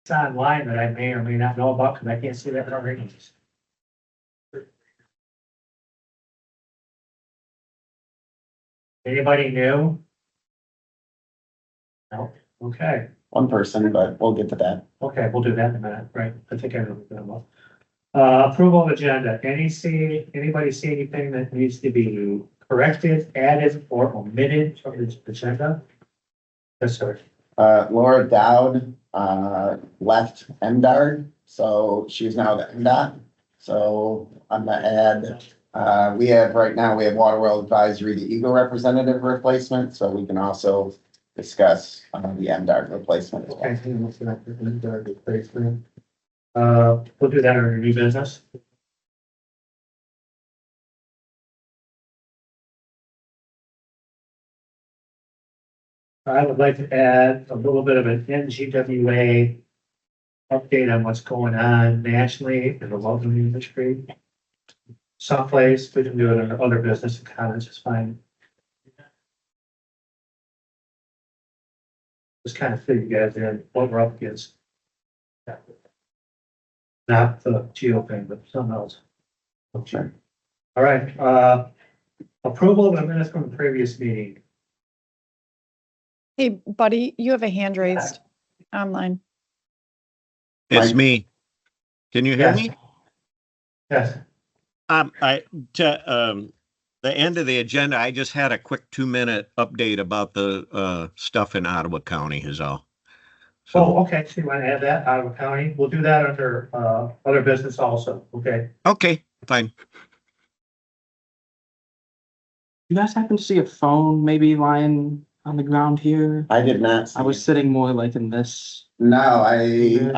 It's online that I may or may not know about because I can't see that in our ratings. Anybody new? No, okay, One person, but we'll get to that. okay, we'll do that in a minute, right? I think I know what I'm about. Approval of agenda. Anybody see anything that needs to be corrected, added, or omitted from this agenda? Yes, sir. Laura Dowd, left MDARD, so she's now the MDOT. So I'm gonna add, we have Water Well Advisory, the EGLE representative replacement, so we can also discuss, the MDARD replacement as well. Okay, we'll do that under new business. I would like to add a little bit of an NGWA update on what's going on nationally in the local industry. Someplace we can do it under other business and comments is fine. Just kind of fill you guys in what we're up against. Not the geo thing, but something else. Sure. All right, approval of the minutes from the previous meeting. Hey, buddy, you have a hand raised online. It's Mike? me. Can you hear Yes. me? Yes, The end of the agenda, I just had a quick 2-minute update about the stuff in Ottawa County is all. So, oh, okay, so you want to add that, Ottawa County, we'll do that under, other business also, okay? okay, fine. You guys happen to see a phone maybe lying on the ground here? I did not. See I was it. sitting more like in this. No, I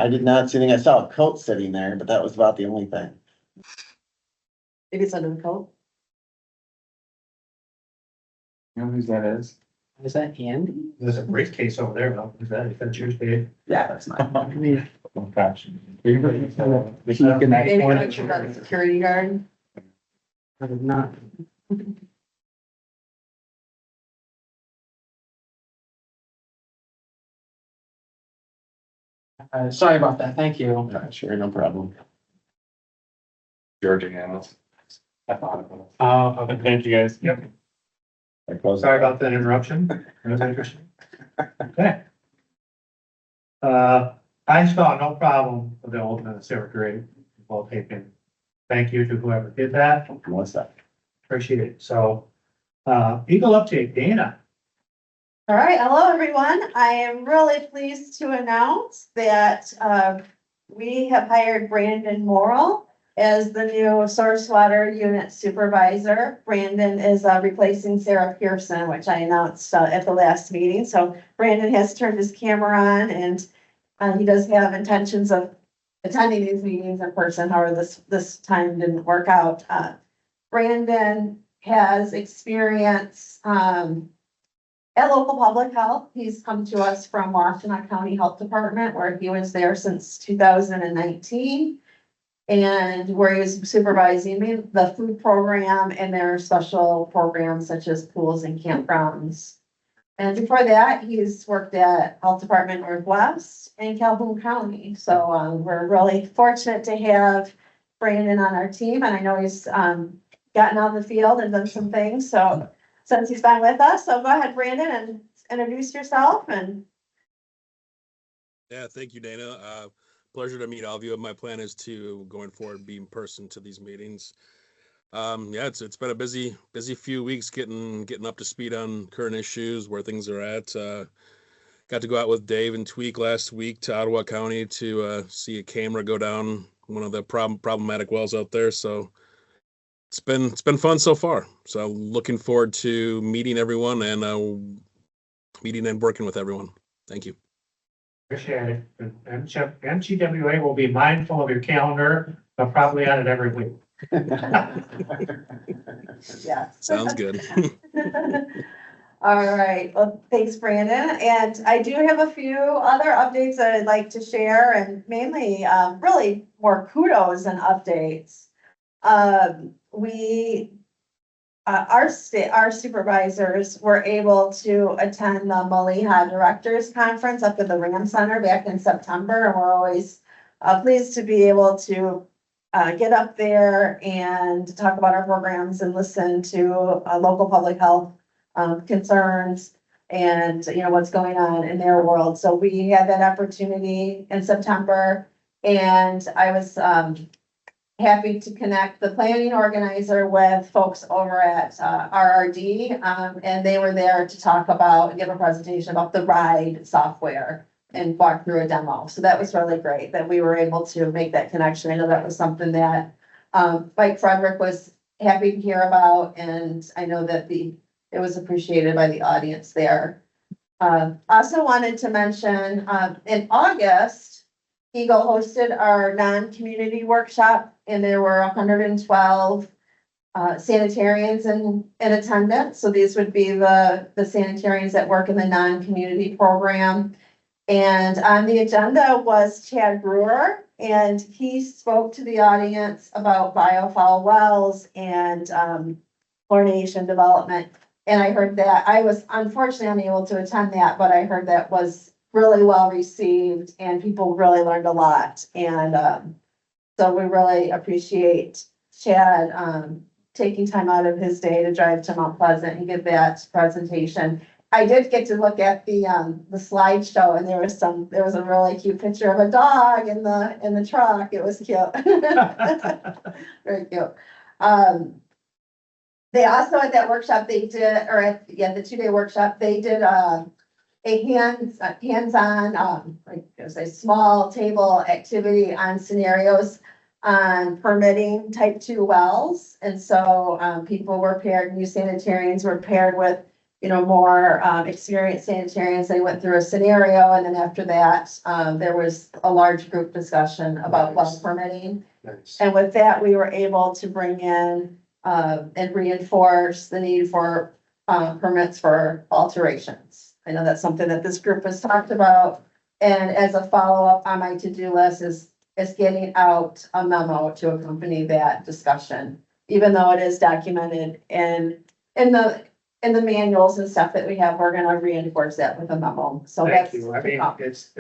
did not see anything. I saw a coat sitting there, but that was about the only thing. Maybe it's under the coat. You know whose that is? Is that Andy? There's a briefcase over there, though, is that, if that's yours, Dave? Yeah, that's not. Maybe it's about the security guard. I did not. Sorry about that. Thank you. Sure, no problem. Georgia Hamels. I thought of it. Okay, Thank you, guys. Yep, I closed sorry it. about that interruption. That was interesting. Okay. I saw no problem with the old minutes, they were great, well taken. Thank you to whoever did that, Melissa. appreciate it, so, Eagle update, Dana. All right, hello, everyone. I am really pleased to announce that we have hired Brandon Morrill as the new source water unit supervisor. Brandon is replacing Sarah Pearson, which I announced at the last meeting. So Brandon has turned his camera on and he does have intentions of attending these meetings in person. However, this time didn't work out. Brandon has experience at local public health. He's come to us from Washtenaw County Health Department, where he was there since 2019. And where he was supervising the food program and their special programs such as pools and campgrounds. And before that, he's worked at Health Department Northwest and Calhoun County. So we're really fortunate to have Brandon on our team. And I know he's gotten out in the field and done some things. So since he's been with us, so go ahead, Brandon, and introduce yourself. And Yeah, thank you, Dana. Pleasure to meet all of you. My plan is to, going forward, be in person to these meetings. Yeah, it's been a busy few weeks getting up to speed on current issues, where things are at. Got to go out with Dave and Tweak last week to Ottawa County to see a camera go down one of the problematic wells out there. So it's been fun so far. So looking forward to meeting everyone and meeting and working with everyone. Thank you. Appreciate it. And MGWA will be mindful of your calendar, but probably on it every week. yeah. Sounds good. All right, well, thanks, Brandon. And I do have a few other updates that I'd like to share, and mainly really more kudos and updates. We our supervisors were able to attend the Maliha Directors Conference up at the Ram Center back in September. And we're always pleased to be able to get up there and talk about our programs and listen to local public health concerns and, you know, what's going on in their world. So we had that opportunity in September, and I was happy to connect the planning organizer with folks over at RRD. And they were there to talk about, give a presentation about the RIDE software and walk through a demo. So that was really great that we were able to make that connection. I know that was something that Mike Frederick was happy to hear about, and I know that it was appreciated by the audience there. Also wanted to mention in August, EGLE hosted our non-community workshop, and there were 112 sanitarians in attendance. So these would be the sanitarians that work in the non-community program. And on the agenda was Chad Brewer, and he spoke to the audience about biofoul wells and chlorination development. And I heard that, I was unfortunately unable to attend that, but I heard that was really well received and people really learned a lot. And so we really appreciate Chad taking time out of his day to drive to Mount Pleasant and give that presentation. I did get to look at the slideshow, and there was a really cute picture of a dog in the truck. It was cute. Very cute. They also at that workshop, they did, or at the 2-day workshop, they did a hands-on, like it was a small table activity on scenarios on permitting type 2 wells. And so people were paired, new sanitarians were paired with, you know, more experienced sanitarians. They went through a scenario, and then after that, there was a large group discussion about well permitting. Nice. And with that, we were able to bring in and reinforce the need for permits for alterations. I know that's something that this group has talked about. And as a follow-up on my to-do list is getting out a memo to accompany that discussion, even though it is documented in the manuals and stuff that we have. We're gonna reinforce that with a memo. So Thank that's. you. I mean, it's,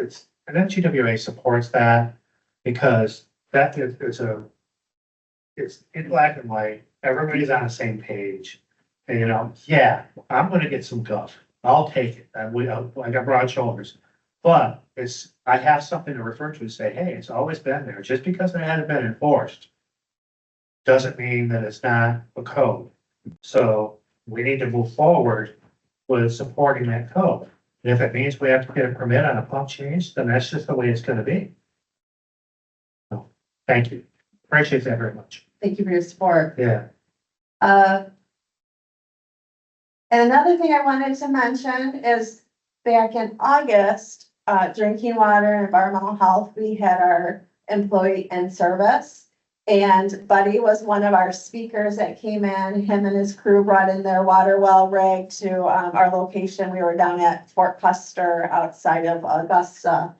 and NGWA supports that because that is, it's in black and white. Everybody's on the same page. And, you know, yeah, I'm gonna get some guff. I'll take it. I got broad shoulders. But I have something to refer to and say, hey, it's always been there. Just because it hasn't been enforced doesn't mean that it's not a code. So we need to move forward with supporting that code. And if it means we have to get a permit on a pump change, then that's just the way it's gonna be. So, thank you. Appreciate that very much. Thank you for your support. Yeah. And another thing I wanted to mention is back in August, drinking water and environmental health, we had our employee in service. And Buddy was one of our speakers that came in. Him and his crew brought in their water well rig to our location. We were down at Fort Custer outside of Augusta.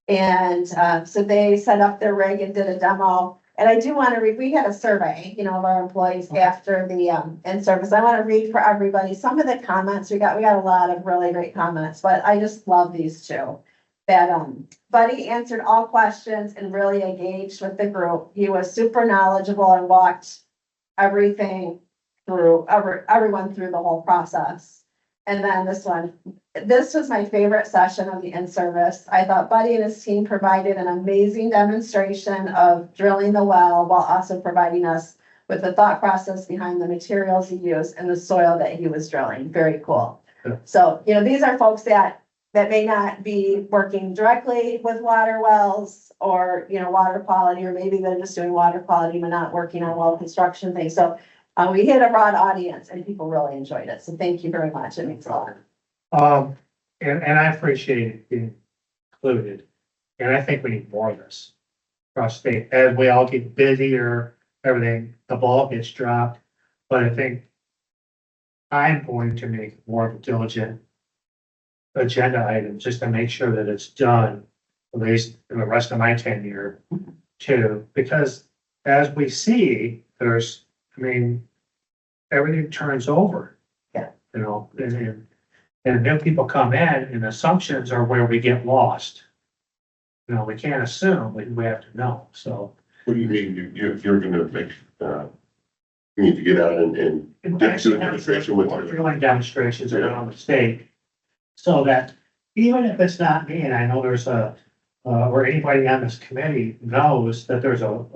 And so they set up their rig and did a demo. And I do want to read, we had a survey, you know, of our employees after the in-service. I want to read for everybody some of the comments we got. We got a lot of really great comments, but I just love these two. That Buddy answered all questions and really engaged with the group. He was super knowledgeable and walked everything through, everyone through the whole process. And then this was my favorite session of the in-service. I thought Buddy and his team provided an amazing demonstration of drilling the well while also providing us with the thought process behind the materials he used and the soil that he was drilling. Very cool. Yeah. So, you know, these are folks that may not be working directly with water wells or, you know, water quality, or maybe they're just doing water quality but not working on well construction things. So we hit a broad audience and people really enjoyed it. So thank you very much. It means a lot. And I appreciate it being included. And I think we need more of this across the state. As we all get busier, everything, the ball gets dropped. But I think I'm going to make more of a diligent agenda item just to make sure that it's done, at least in the rest of my tenure too. Because as we see, everything turns over. Yeah. You know, and new people come in and assumptions are where we get lost. You know, we can't assume, we have to know, so. What do you mean, you're gonna make, you need to get out and do a demonstration with her? Drilling demonstrations around the state. So that even if it's not me, and I know there's or anybody on this committee knows that there's a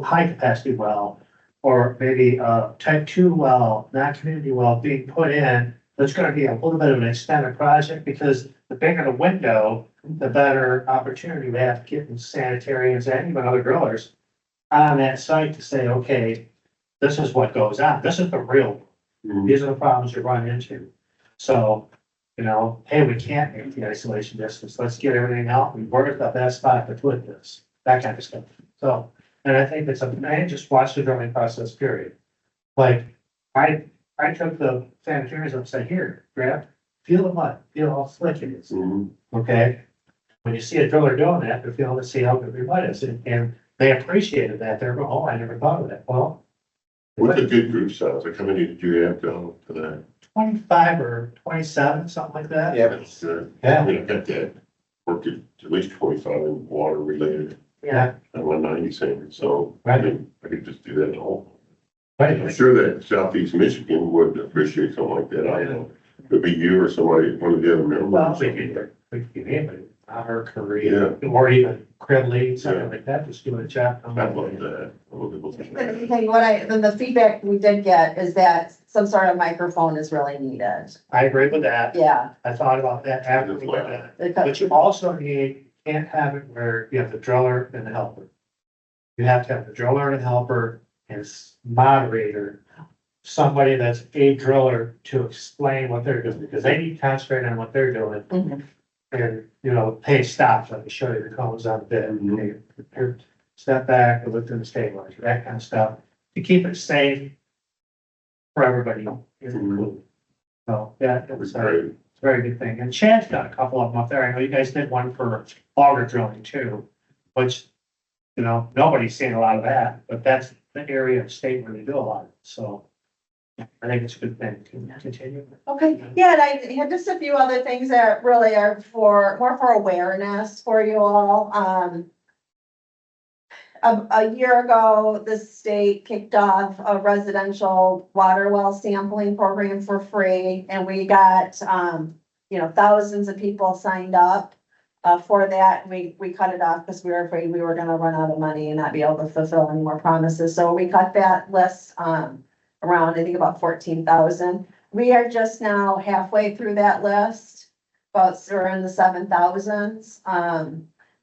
high capacity well, or maybe a type 2 well, not community well being put in, that's gonna be a little bit of an extended project, because the bigger the window, the better opportunity we have to get in sanitarians and even other drillers on that site to say, okay, this is what goes on. This is the real, these are the problems you run into. So, you know, hey, we can't make the isolation distance. Let's get everything out. Where's the best spot to put this? That kind of stuff. So, and I think it's I just watch the drilling process, period. Like, I took the sanitarians and said, here, grab, feel the mud, feel how slick it is. Okay? When you see a driller doing that, they're feeling to see how good your mud is. And they appreciated that. They're going, oh, I never thought of that. Well, What's a good group size? Like, how many did you have go to that? 25 or 27, something like that. Yeah. That's good. Yeah. I mean, I got that, worked at least 25 in water related, Yeah. I'm on 90 cents, so I Right. mean, I could just do that all. Right. I'm sure that Southeast Michigan would appreciate something like that. I don't know. It'd be you or somebody, one of the other members. Well, or something. we could anybody, our career, or even Cribly, something Yeah. like that, just do a job. I'd love that. I love it. Then the feedback we did get is that some sort of microphone is really needed. I agree with that. Yeah. I thought about that after we did that. But Because, you also can't have it where you have the driller and the helper. You have to have the driller and the helper and moderator, somebody that's a driller to explain what they're doing, because they need to concentrate on what they're doing. Mhm. And, you know, hey, stop, let me show you the cones on the bit. Here, step back, and look through the stabilizer, that kind of stuff, to keep it safe for everybody included. So, yeah, it was Great. it's a very good thing. And Chad's got a couple of them up there. I know you guys did one for auger drilling too, which, you know, nobody's seen a lot of that, but that's the area of the state where they do a lot of it. So I think it's a good thing to continue. okay, yeah, and I had just a few other things that really are more for awareness for you all. A year ago, the state kicked off a residential water well sampling program for free, and we got, thousands of people signed up for that. We cut it off because we were afraid we were gonna run out of money and not be able to fulfill any more promises. So we cut that list, around, I think about 14,000. We are just now halfway through that list, we're in the 7,000s.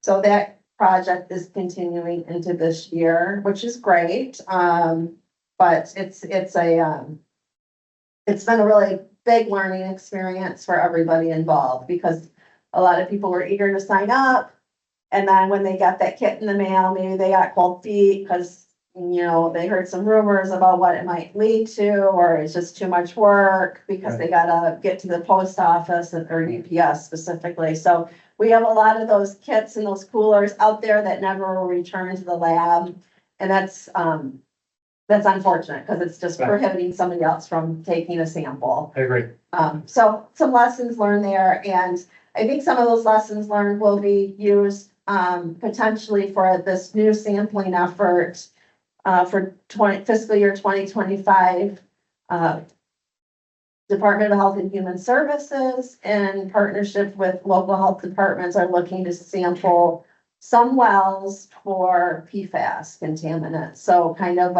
So that project is continuing into this year, which is great. But it's been a really big learning experience for everybody involved, because a lot of people were eager to sign up. And then when they got that kit in the mail, maybe they got cold feet because, they heard some rumors about what it might lead to, or it's just too much work because they gotta get to the post office or UPS specifically. So we have a lot of those kits and those coolers out there that never will return to the lab. And that's unfortunate because it's just Right. prohibiting somebody else from taking a sample. I agree. So some lessons learned there, and I think some of those lessons learned will be used potentially for this new sampling effort for fiscal year 2025. Department of Health and Human Services, in partnership with local health departments, are looking to sample some wells for PFAS contaminants. So kind of,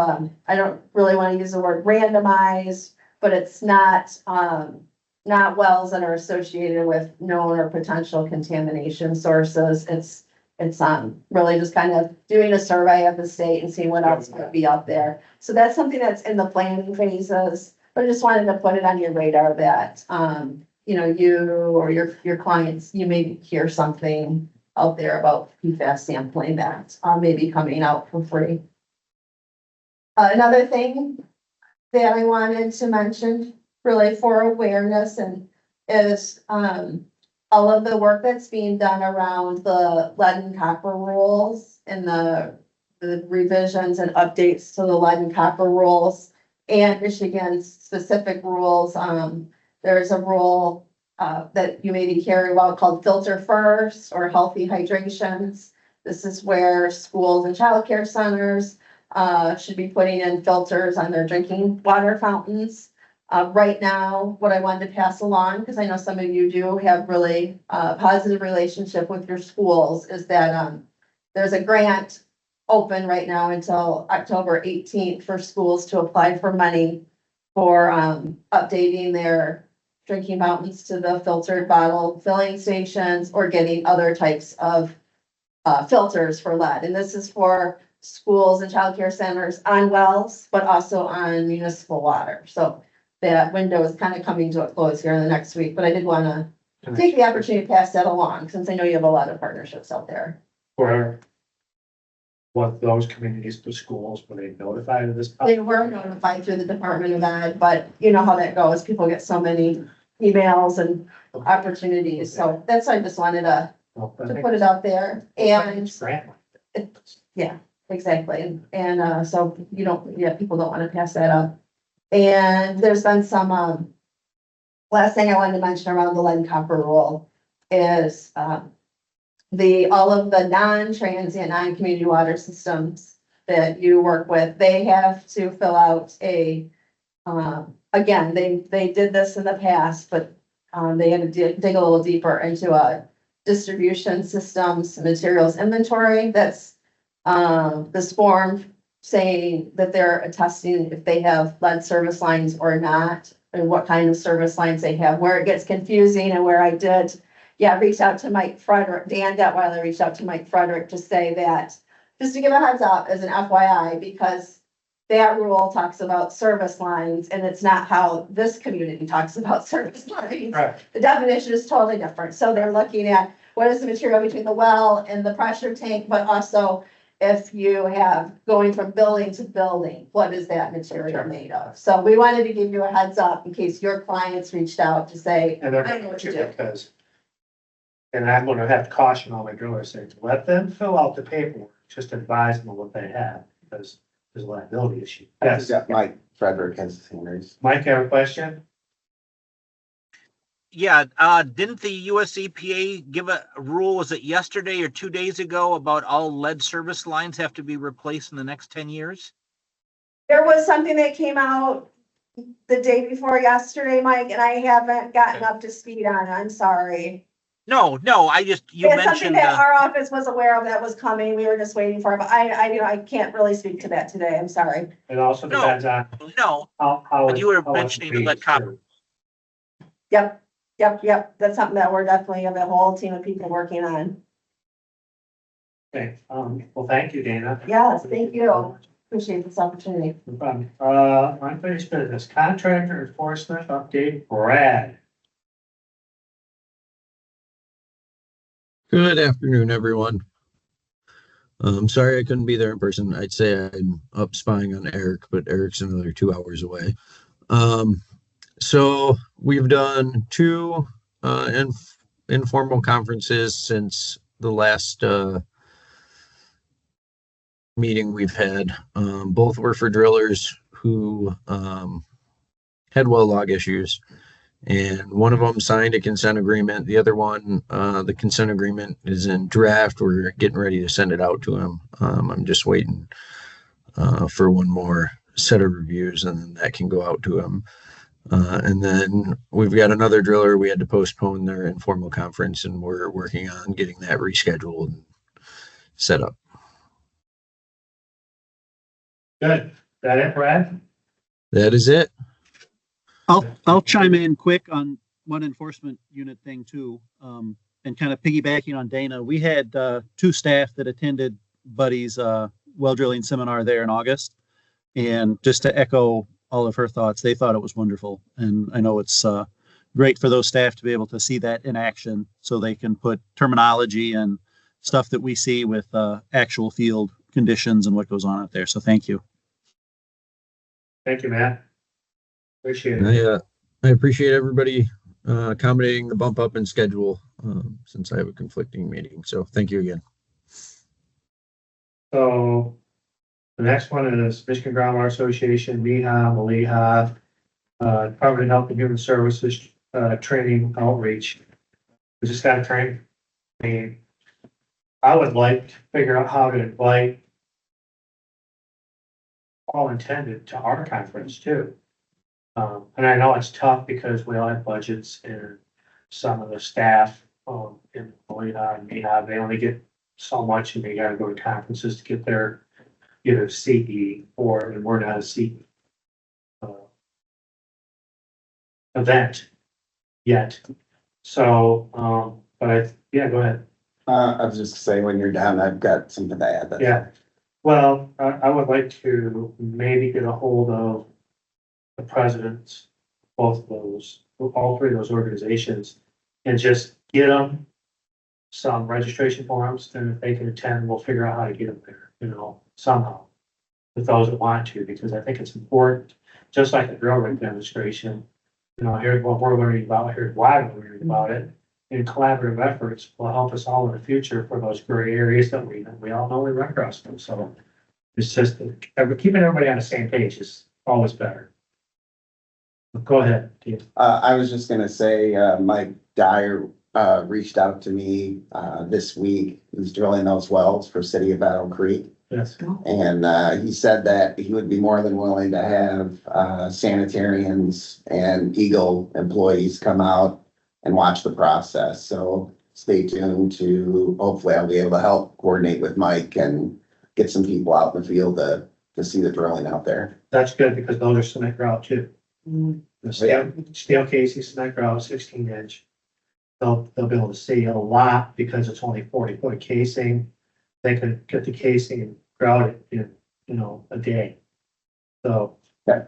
I don't really want to use the word randomized, but it's not wells that are associated with known or potential contamination sources. It's really just kind of doing a survey of the state and seeing what else might be out there. So that's something that's in the planning phases, but I just wanted to put it on your radar that, you or your clients, you may hear something out there about PFAS sampling that may be coming out for free. Another thing that I wanted to mention really for awareness is all of the work that's being done around the lead and copper rules and the revisions and updates to the lead and copper rules. and Michigan's specific rules. There's a rule that you maybe carry well called filter first or healthy hydrations. This is where schools and childcare centers should be putting in filters on their drinking water fountains. Right now, what I wanted to pass along, because I know some of you do have really positive relationship with your schools, is that there's a grant open right now until October 18th for schools to apply for money for updating their drinking fountains to the filtered bottle filling stations or getting other types of filters for lead. And this is for schools and childcare centers on wells, but also on municipal water. So that window is kind of coming to a close here in the next week, but I did want to take the opportunity to pass that along since I know you have a lot of partnerships out there. For what those communities, the schools, were they notified of this? They were notified through the Department of Ed, but you know how that goes. People get so many emails and opportunities. So that's why I just wanted to put it out there. And yeah, exactly. And so you don't, yeah, people don't want to pass that up. And there's been some, last thing I wanted to mention around the lead and copper rule is, all of the non-transient, non-community water systems that you work with, they have to fill out a, again, they did this in the past, but, they had to dig a little deeper into a distribution systems materials inventory. That's, this form saying that they're attesting if they have lead service lines or not, and what kind of service lines they have. Where it gets confusing and where I did, reach out to Mike Frederick, Dan Detweiler reached out to Mike Frederick to say that, just to give a heads up as an FYI, because that rule talks about service lines and it's not how this community talks about service lines. Right. The definition is totally different. So they're looking at what is the material between the well and the pressure tank, but also if you have going from building to building, what is that material made of? So we wanted to give you a heads up in case your clients reached out to say, And they're I know what you do. because, and I'm gonna have to caution all my drillers, say, let them fill out the paperwork, just advise them of what they have, because there's a liability issue. Yes, Yeah, Mike Frederick has his hand raised. Mike, you have a question? Yeah, didn't the US EPA give a rule, was it yesterday or 2 days ago, about all lead service lines have to be replaced in the next 10 years? There was something that came out the day before yesterday, Mike, and I haven't gotten up to speed on it. I'm sorry. No, I just, you It's something mentioned, that our office was aware of that was coming. We were just waiting for it, but I can't really speak to that today. I'm sorry. It also No. depends on no, how. But you were how mentioning it's the lead copper. Yep. That's something that we're definitely have a whole team of people working on. Okay, well, thank you, Dana. Yes, thank you. Appreciate this opportunity. No problem. Unfinished business, contractor enforcement update, Brad. Good afternoon, everyone. I'm sorry I couldn't be there in person. I'd say I'm up spying on Eric, but Eric's another 2 hours away. So we've done two informal conferences since the last meeting we've had. Both were for drillers who had well log issues. And one of them signed a consent agreement. The other one, the consent agreement is in draft. We're getting ready to send it out to him. I'm just waiting for one more set of reviews, and then that can go out to him. And then we've got another driller. We had to postpone their informal conference, and we're working on getting that rescheduled and set up. Good. Is that it, Brad? That is it. I'll chime in quick on one enforcement unit thing too, and kind of piggybacking on Dana. We had two staff that attended Buddy's well drilling seminar there in August, and just to echo all of her thoughts, they thought it was wonderful, and I know it's great for those staff to be able to see that in action, so they can put terminology and stuff that we see with actual field conditions and what goes on out there. So thank you. Thank you, Matt. Appreciate it. I appreciate everybody accommodating the bump up in schedule since I have a conflicting meeting. So thank you again. So The next one is Michigan Groundwater Association, MIHA, MALIHA, Department of Health and Human Services, training outreach. We just got to train. I mean, I would like to figure out how to invite all intended to our conference too. And I know it's tough because we all have budgets and some of the staff, in MALIHA and MIHA, they only get so much and they gotta go to conferences to get their, CE or, and we're not a CE event yet. So, but yeah, go ahead. I was just saying, when you're done, I've got something to add. Yeah. Well, I would like to maybe get a hold of the presidents, both of those, all three of those organizations, and just get them some registration forms, and if they can attend, we'll figure out how to get them there, somehow. With those that want to, because I think it's important, just like the drill rig demonstration, here's what we're learning about, here's why we're learning about it. And collaborative efforts will help us all in the future for those gray areas that we all know we run across them. So it's just keeping everybody on the same page is always better. Go ahead, Steve. I was just gonna say, Mike Dyer, reached out to me, this week. He's drilling those wells for City of Battle Creek. Yes. And, he said that he would be more than willing to have, sanitarians and EGLE employees come out and watch the process. So stay tuned to, hopefully I'll be able to help coordinate with Mike and get some people out in the field to see the drilling out there. That's good because those are cement grout too. The steel casing cement grout, 16-inch. They'll be able to see a lot because it's only 40-foot casing. They can get the casing and grout it in, a day. So yeah,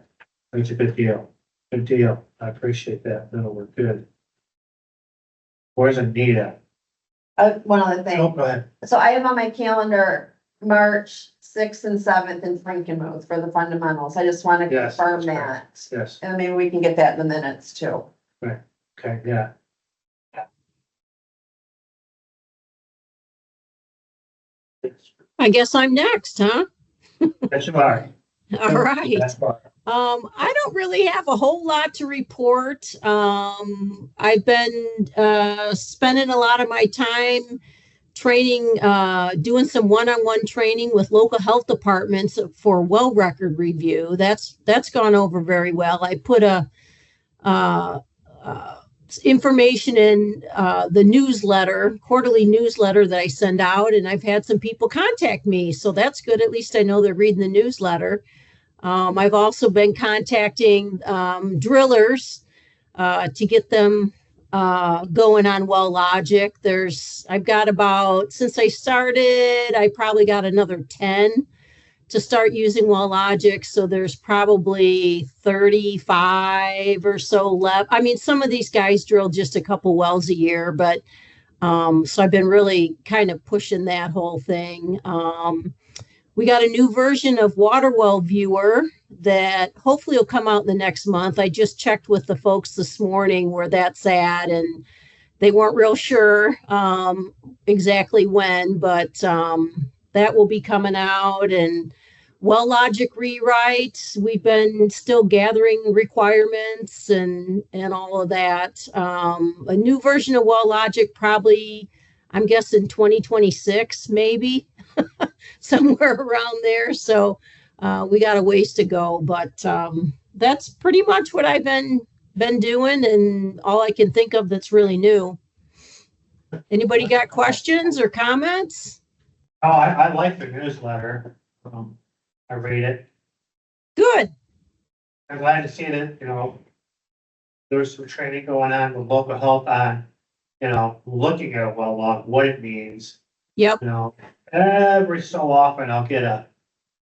it's a good deal. Good deal. I appreciate that. That'll work good. Where's Anita? One other thing. Oh, go ahead. So I have on my calendar, March 6th and 7th in Frankenmuth for the fundamentals. I just want to Yes, confirm that's that. Yes. And maybe we can get that in the minutes too. Right. Okay. Yeah. I guess I'm next, huh? That's fine. All right. That's fine. I don't really have a whole lot to report. I've been spending a lot of my time training, doing some one-on-one training with local health departments for well record review. That's gone over very well. I put information in the newsletter, quarterly newsletter that I send out, and I've had some people contact me. So that's good. At least I know they're reading the newsletter. I've also been contacting drillers to get them going on Well Logic. I've got about, since I started, I probably got another 10 to start using Well Logic. So there's probably 35 or so left. I mean, some of these guys drill just a couple wells a year, but so I've been really kind of pushing that whole thing. We got a new version of Water Well Viewer that hopefully will come out in the next month. I just checked with the folks this morning where that's at, and they weren't real sure exactly when, but that will be coming out. And Well Logic rewrites, we've been still gathering requirements and all of that. A new version of Well Logic probably, I'm guessing 2026 maybe. Somewhere around there. So we got a ways to go, but that's pretty much what I've been doing and all I can think of that's really new. Anybody got questions or comments? Oh, I like the newsletter. I read it. Good. I'm glad to see that, there's some training going on with local health on, looking at a well log, what it means. Yep. Every so often I'll get a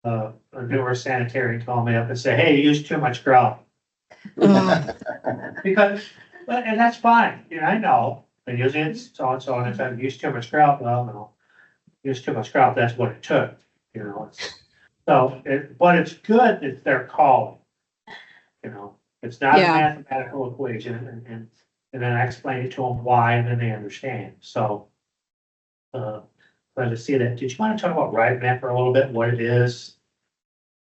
newer sanitarian call me up and say, hey, you use too much grout. Because, and that's fine. I know. And usually it's so-and-so, and if I use too much grout, well, no. Use too much grout, that's what it took, So, but it's good that they're calling. It's not a mathematical equation, and then I explain it to them why, and then they understand. So, glad to see that. Did you want to talk about RideMap for a little bit, what it is?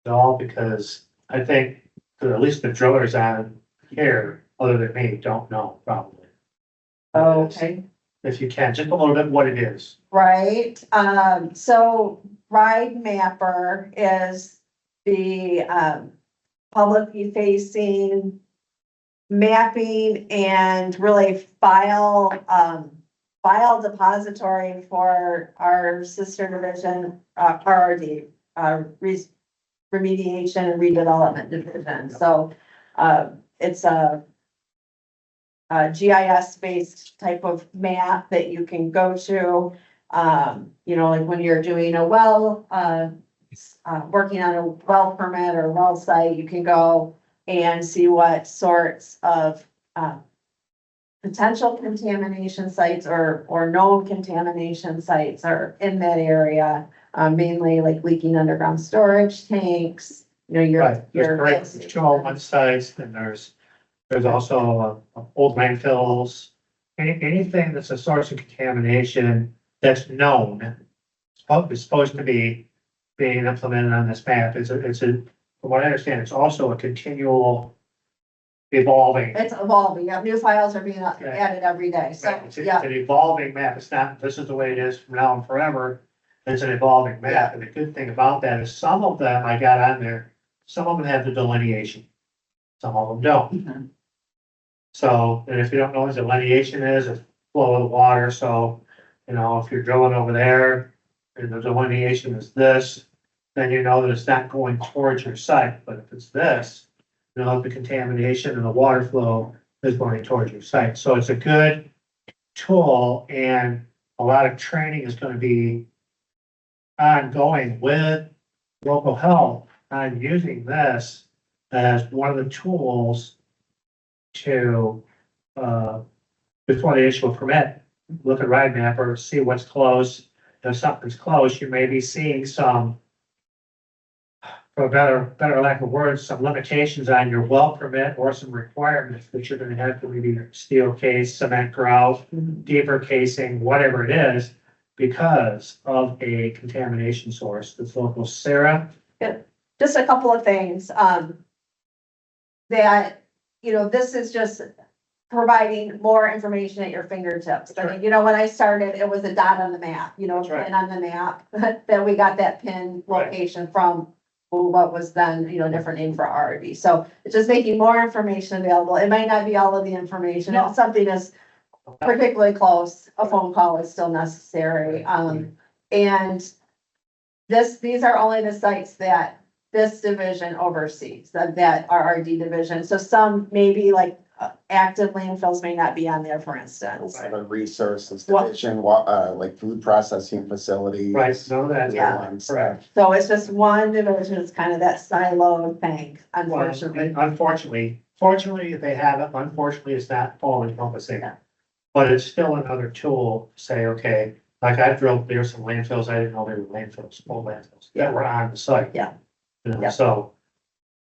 at all, because I think that at least the drillers on here, other than me, don't know probably. Okay. If you can, just a little bit what it is. Right, so Ride Mapper is the, publicly facing mapping and really file depository for our sister division, RRD, remediation and redevelopment division. So, it's a GIS based type of map that you can go to. Like when you're doing a well, working on a well permit or well site, you can go and see what sorts of potential contamination sites or known contamination sites are in that area. Mainly like leaking underground storage tanks, Right, there's direct control on sites, and there's also old landfills. Anything that's a source of contamination that's known is supposed to be being implemented on this map. From what I understand, it's also a continual evolving. It's evolving. Yeah, new files are being added every day. So, Right, it's an evolving map. It's not, this is the way it is from now and forever. It's an evolving map. And the good thing about that is some of them I got on there, some of them have the delineation. Some of them don't. So, and if you don't know what delineation is, it's flow of the water. So, if you're drilling over there and the delineation is this, then you know that it's not going towards your site. But if it's this, the contamination and the water flow is going towards your site. So it's a good tool, and a lot of training is going to be ongoing with local health on using this as one of the tools to, before they issue a permit, look at Ride Mapper, see what's close. If something's close, you may be seeing some, for a better lack of words, some limitations on your well permit or some requirements that you're gonna have to maybe steel case, cement grout, deeper casing, whatever it is, because of a contamination source that's local. Sarah? just a couple of things, that, this is just providing more information at your fingertips. I mean, when I started, it was a dot on the map, That's right. pin on the map, that we got that pin location from what was then, different name for RRD. So it's just making more information available. It might not be all of the information. No. If something is particularly close, a phone call is still necessary. And these are only the sites that this division oversees, that RRD division. So some maybe like active landfills may not be on there, for instance. The resources division, like food processing facilities. Right, no, that's Yeah. correct. So it's just one division. It's kind of that siloed thing, unfortunately. Fortunately, they have it. Unfortunately, it's not all encompassing. Yeah. But it's still another tool to say, okay, like I've drilled, there's some landfills, I didn't know they were landfills, old landfills, that were on the site. Yeah. Yeah. So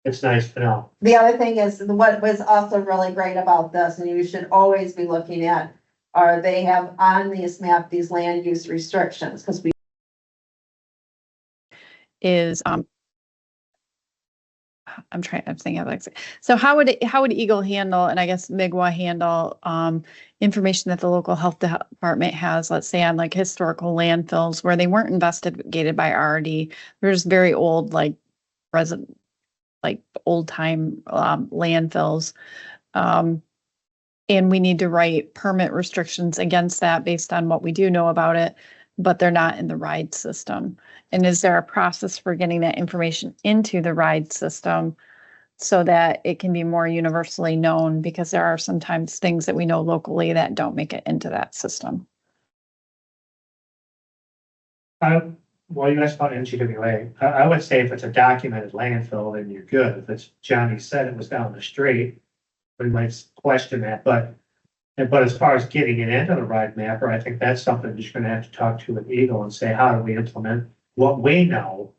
it's nice to know. The other thing is, what was also really great about this, and you should always be looking at, are they have on this map, these land use restrictions, because we is I'm thinking of like, so how would EGLE handle, and I guess MIGWA handle information that the local health department has, let's say on like historical landfills where they weren't investigated by RD. There's very old, like old time landfills. And we need to write permit restrictions against that based on what we do know about it, but they're not in the RIDE system. And is there a process for getting that information into the RIDE system so that it can be more universally known? Because there are sometimes things that we know locally that don't make it into that system. Well, you asked about NGWA. I would say if it's a documented landfill, then you're good. If it's Johnny said it was down the street, we might question that. But as far as getting it into the RIDE mapper, I think that's something that you're going to have to talk to with EGLE and say, how do we implement what we know,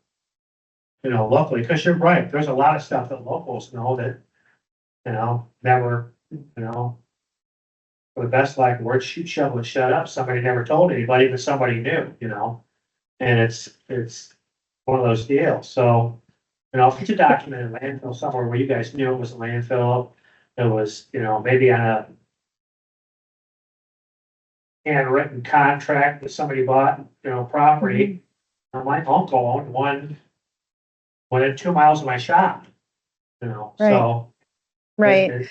locally? Because you're right, there's a lot of stuff that locals know that, never, for the best like word, shoot, shovel, and shut up. Somebody never told anybody, but somebody knew, and it's one of those deals. So, You know, if it's a documented landfill somewhere where you guys knew it was a landfill, it was, you know, maybe on a handwritten contract that somebody bought, you know, property. My uncle owned one within 2 miles of my shop, you know, so. Right.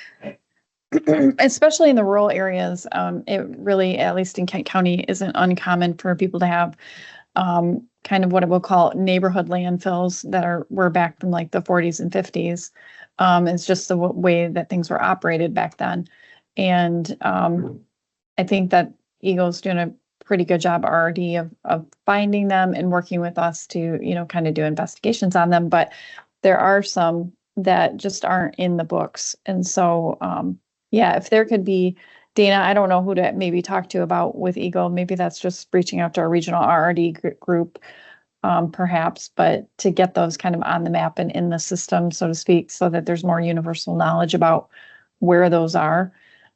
Especially in the rural areas, it really, at least in Kent County, isn't uncommon for people to have kind of what we'll call neighborhood landfills that were back from like the 40s and 50s. It's just the way that things were operated back then. And I think that Eagle's doing a pretty good job already of finding them and working with us to, you know, kind of do investigations on them. But there are some that just aren't in the books. And so, yeah, if there could be, Dana, I don't know who to maybe talk to about with Eagle. Maybe that's just reaching out to our regional RRD group, perhaps, but to get those kind of on the map and in the system, so to speak, so that there's more universal knowledge about where those are.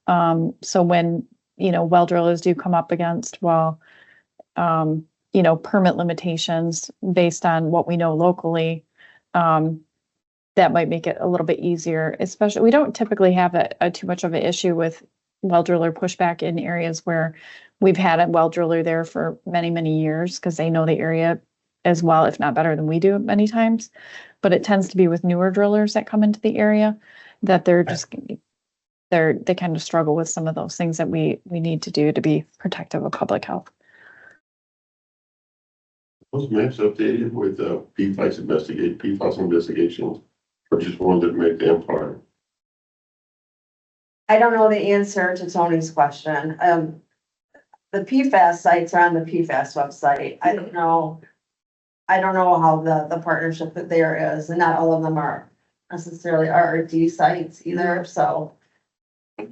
So when, you know, well drillers do come up against, well, you know, permit limitations based on what we know locally, that might make it a little bit easier, especially, we don't typically have a too much of an issue with well driller pushback in areas where we've had a well driller there for many, many years because they know the area as well, if not better than we do many times. But it tends to be with newer drillers that come into the area that they're just, they kind of struggle with some of those things that we need to do to be protective of public health. Those maps updated with PFAS investigations, or just ones that make the empire? I don't know the answer to Tony's question. The PFAS sites are on the PFAS website. I don't know how the partnership that there is, and not all of them are necessarily RRD sites either, so.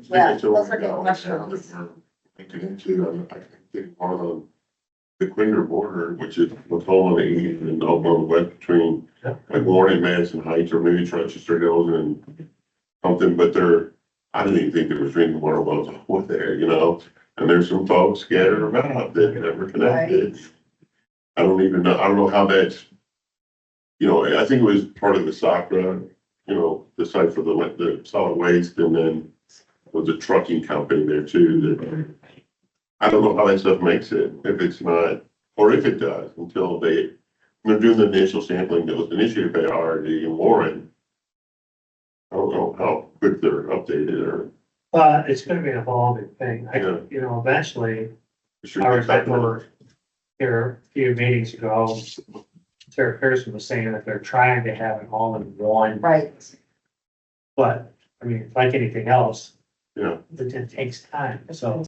Yeah, those are good questions. I think on the Quinder border, which is Macomb and Oklahoma west between like Warren and Madison Heights, or maybe Rochester Hills and something, but I didn't even think there was drinking water wells over there, you know? And there's some folks scattered about that never connected. Right. I don't know how that's, you know, I think it was part of the SACRA, you know, the site for the solid waste, and then was a trucking company there too. That I don't know how that stuff makes it, if it's not, or if it does, until they're doing the initial sampling that was initiated by RRD and Warren. I don't know how quick they're updated or. It's gonna be an evolving thing. Yeah. You know, eventually, Sure, I remember here a few meetings ago, Sarah Pearson was saying that they're trying to have it all in one. Right. But, I mean, like anything else, yeah, it takes time, so.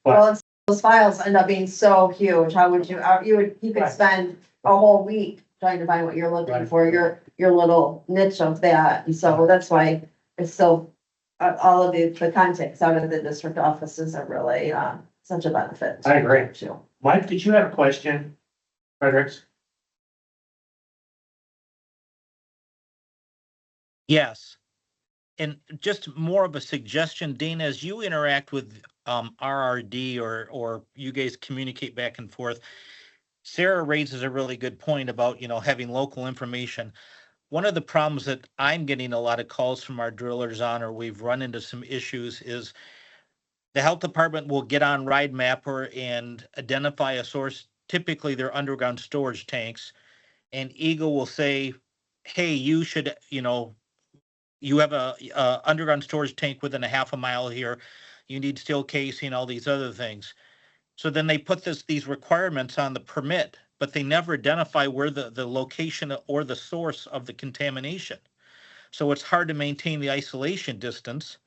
Well, those files end up being so huge. How would you could spend a whole week trying to find what you're looking for, your little niche of that. And so that's why it's so, all of the contacts out of the district offices are really, such a benefit. I agree. Mike, did you have a question? Fredericks? Yes. And just more of a suggestion, Dana, as you interact with RRD or you guys communicate back and forth, Sarah raises a really good point about, you know, having local information. One of the problems that I'm getting a lot of calls from our drillers on, or we've run into some issues, is the health department will get on Ride Mapper and identify a source. Typically, they're underground storage tanks, and EGLE will say, hey, you should, you know, you have a underground storage tank within a half a mile here. You need steel casing, all these other things. So then they put these requirements on the permit, but they never identify where the location or the source of the contamination. So it's hard to maintain the isolation distance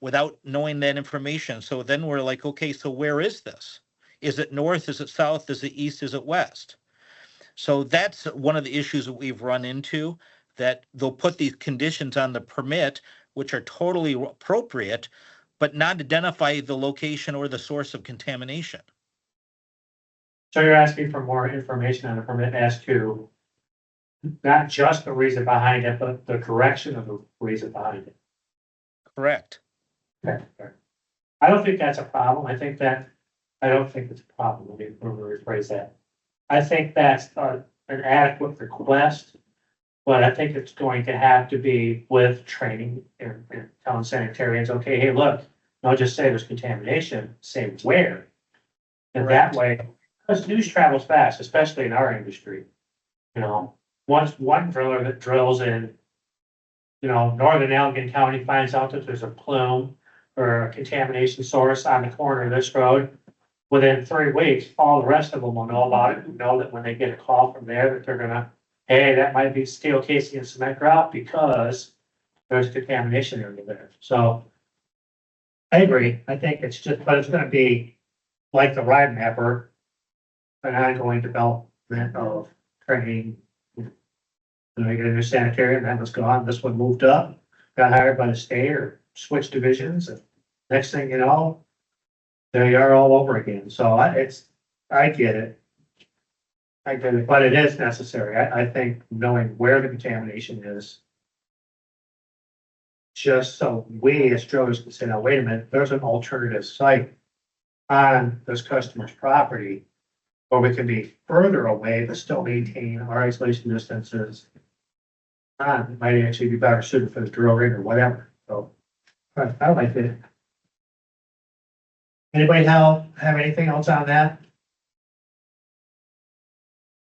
without knowing that information. So then we're like, okay, so where is this? Is it north? Is it south? Is it east? Is it west? So that's one of the issues that we've run into, that they'll put these conditions on the permit, which are totally appropriate, but not identify the location or the source of contamination. So you're asking for more information on the permit as to not just the reason behind it, but the correction of the reason behind it. Correct. Okay. I don't think that's a problem. I don't think it's a problem. Let me rephrase that. I think that's an adequate request But I think it's going to have to be with training and telling sanitarians, okay, hey, look, don't just say there's contamination, say where. And that way, because news travels fast, especially in our industry. You know, once one driller that drills in, northern Allegan County finds out that there's a plume or a contamination source on the corner of this road, within 3 weeks, all the rest of them will know about it, know that when they get a call from there, that they're gonna, hey, that might be steel casing and cement grout because there's contamination area there. So I agree. I think it's just, but it's gonna be like the ride mapper, an ongoing development of training. You get a new sanitarian, that was gone, this one moved up, got hired by the state or switched divisions, and next thing you know, there you are all over again. So I get it. I get it, but it is necessary. I think knowing where the contamination is, just so we as drillers can say, now, wait a minute, there's an alternative site on this customer's property, or we can be further away, but still maintain our isolation distances. It might actually be better suited for the drill rig or whatever. So I like it. Anybody have anything else on that?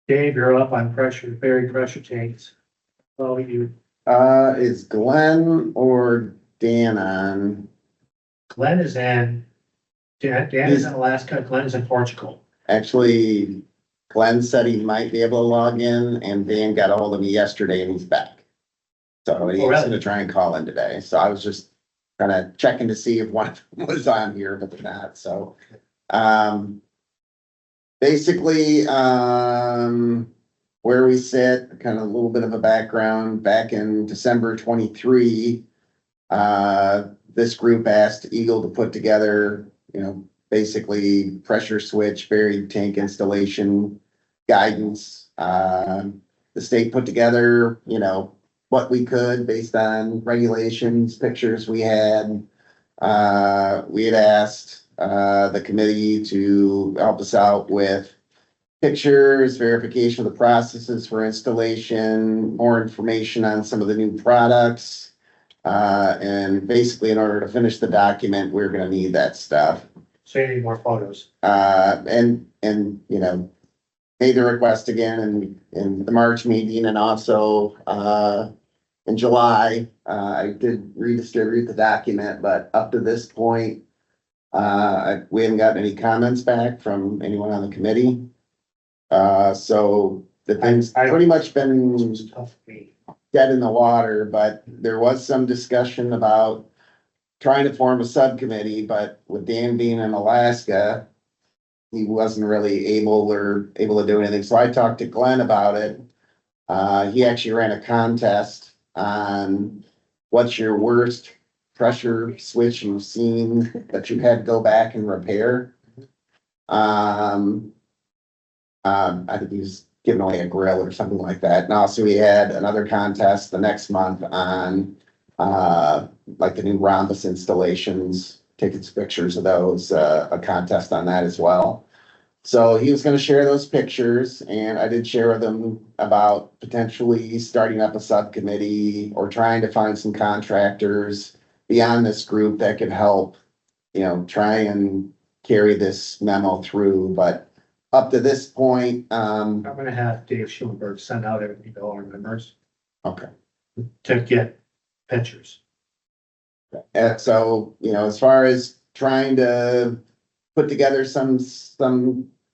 Dave, you're up on pressure, buried pressure tanks. Well, you, Is Glenn or Dan on? Glenn is in, Dan is in Alaska, Glenn is in Portugal. Actually, Glenn said he might be able to log in, and Dan got a hold of me yesterday and he's back. So he's really? gonna try and call in today. So I was just kind of checking to see if one of them was on here, but they're not. So, basically, where we sit, kind of a little bit of a background, back in December 23, this group asked EGLE to put together, basically pressure switch, buried tank installation guidance. The state put together, what we could based on regulations, pictures we had. We had asked the committee to help us out with pictures, verification of the processes for installation, more information on some of the new products. And basically, in order to finish the document, we're gonna need that stuff. So you need more photos. And made the request again in the March meeting, and also, in July, I did redistribute the document, but up to this point, we haven't gotten any comments back from anyone on the committee. So the thing's pretty much been It's tough for me. dead in the water, but there was some discussion about trying to form a subcommittee, but with Dan being in Alaska, he wasn't really able to do anything. So I talked to Glenn about it. He actually ran a contest on what's your worst pressure switch you've seen that you had to go back and repair. I think he was giving away a grill or something like that. And also we had another contest the next month on like the new rhombus installations, tickets, pictures of those, a contest on that as well. So he was gonna share those pictures, and I did share with him about potentially starting up a subcommittee or trying to find some contractors beyond this group that could help, try and carry this memo through, but up to this point, I'm gonna have Dave Schulenberg send out everything to all our members okay. to get pictures. And so, as far as trying to put together some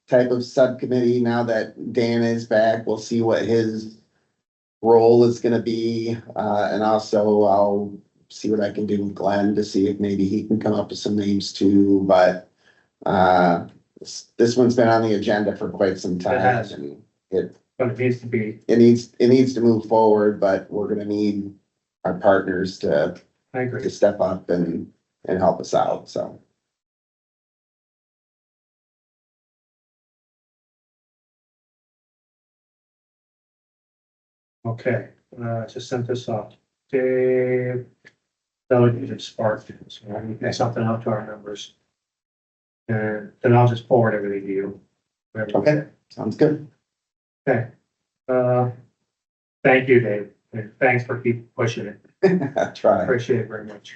type of subcommittee, now that Dan is back, we'll see what his role is gonna be. And also I'll see what I can do with Glenn to see if maybe he can come up with some names too, but, this one's been on the agenda for quite some time. It has. And But it needs to be, it needs to move forward, but we're gonna need our partners to I agree. step up and help us out, so. Okay, just sent this off. Dave. So you just sparked it, so I need to get something out to our members. And then I'll just forward everything to you. Okay, sounds good. Okay. Thank you, Dave. And thanks for keep pushing it. Try. Appreciate it very much.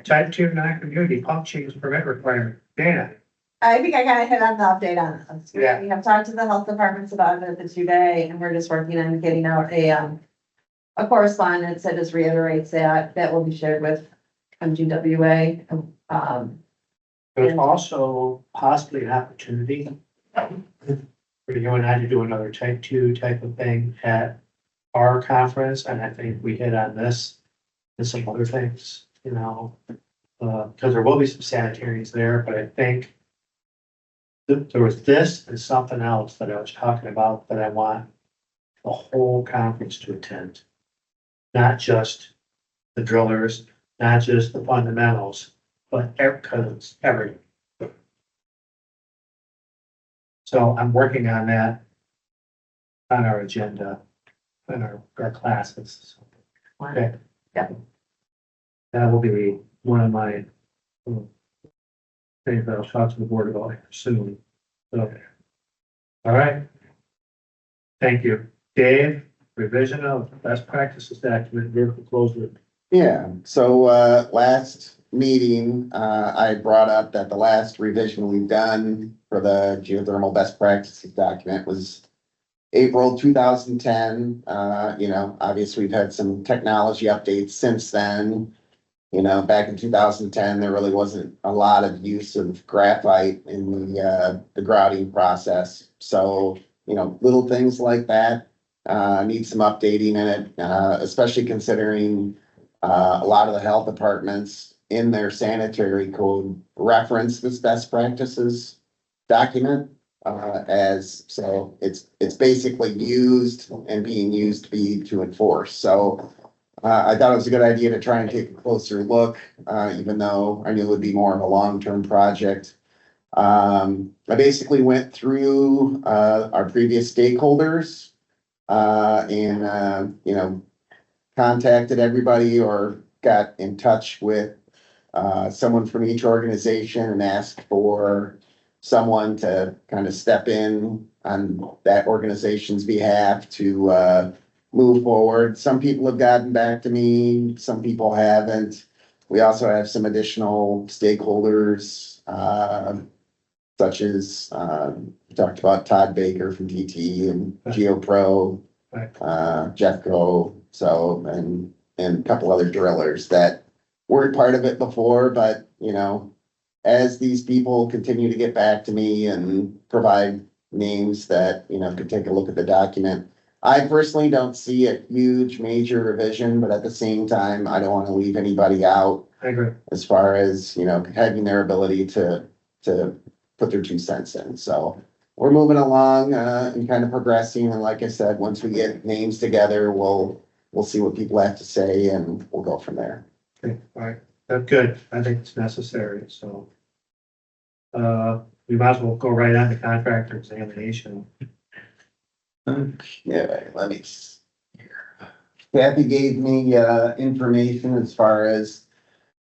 Type 2 non-community pump change permit requirement. Dana, I think I kind of hit on the update on this. Yeah. We have talked to the health departments about it today, and we're just working on getting out a correspondence that just reiterates that will be shared with MGWA. there's also possibly an opportunity for you and I to do another type 2 type of thing at our conference, and I think we hit on this and some other things, you know. Because there will be some sanitaries there, but I think there was this and something else that I was talking about that I want the whole conference to attend. Not just the drillers, not just the fundamentals, but because everything. So I'm working on that on our agenda, in our classes. Okay. Yep. That will be one of my things that I'll talk to the board about soon. So, all right. Thank you. Dave, revision of best practices document, vertical closed loop. Yeah, so, last meeting, I brought up that the last revision we've done for the geothermal best practices document was April 2010. You know, obviously we've had some technology updates since then. You know, back in 2010, there really wasn't a lot of use of graphite in the grouting process. So, you know, little things like that, need some updating in it, especially considering a lot of the health departments in their sanitary code reference this best practices document. So it's basically used and being used to enforce. So I thought it was a good idea to try and take a closer look, even though I knew it would be more of a long-term project. I basically went through our previous stakeholders and you know, contacted everybody or got in touch with someone from each organization and asked for someone to kind of step in on that organization's behalf to move forward. Some people have gotten back to me, some people haven't. We also have some additional stakeholders, such as we talked about Todd Baker from DT and GeoPro, Jeffco, so and a couple other drillers that weren't part of it before, but you know, as these people continue to get back to me and provide names that, you know, could take a look at the document. I personally don't see a huge major revision, but at the same time, I don't want to leave anybody out I agree. as far as, you know, having their ability to put their 2 cents in. So we're moving along and kind of progressing. And like I said, once we get names together, we'll see what people have to say and we'll go from there. Okay, all right, that's good. I think it's necessary, so. We might as well go right on to contractor examination. Okay, let me see here. Kathy gave me information as far as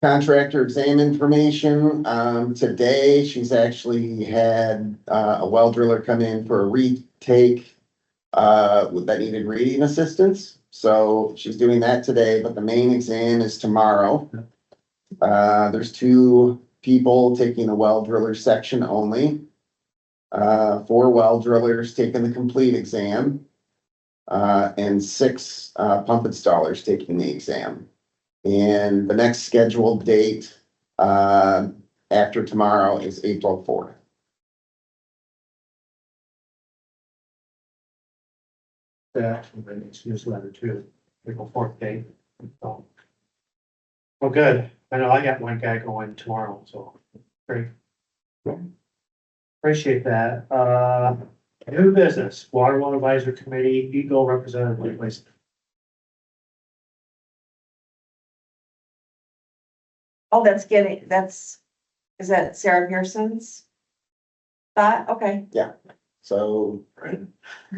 contractor exam information. Today, she's actually had a well driller come in for a retake that needed reading assistance. So she's doing that today, but the main exam is tomorrow. There's 2 people taking the well driller section only. 4 well drillers taking the complete exam. And 6 pump installers taking the exam. And the next scheduled date after tomorrow is April 4th. That, and then it's newsletter too, April 4th date. So. Well, good. I know I got one guy going tomorrow, so great. Appreciate that. New business, Water Well Advisory Committee, EGLE representative replacement. Oh, is that Sarah Pearson's thought? Okay. So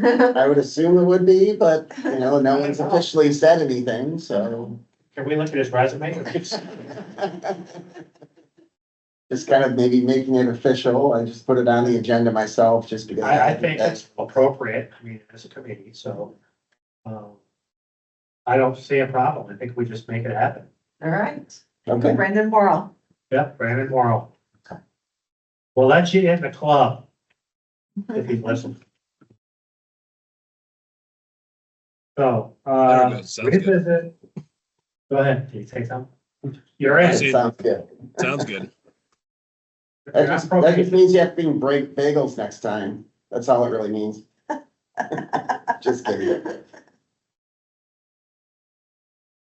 I would assume it would be, but you know, no one's officially said anything, so. Can we look at his resume? Just kind of maybe making it official. I just put it on the agenda myself just because. I think that's appropriate, I mean, as a committee, so. I don't see a problem. I think we just make it happen. All right. Okay. Brandon Morrow. Yep, Brandon Morrow. We'll let you in the club if you listen. So, There we go. Sounds good. revisit. Go ahead, can you take some? You're in. See. Sounds good. Sounds good. That just means you have to bring bagels next time. That's all it really means. Just kidding.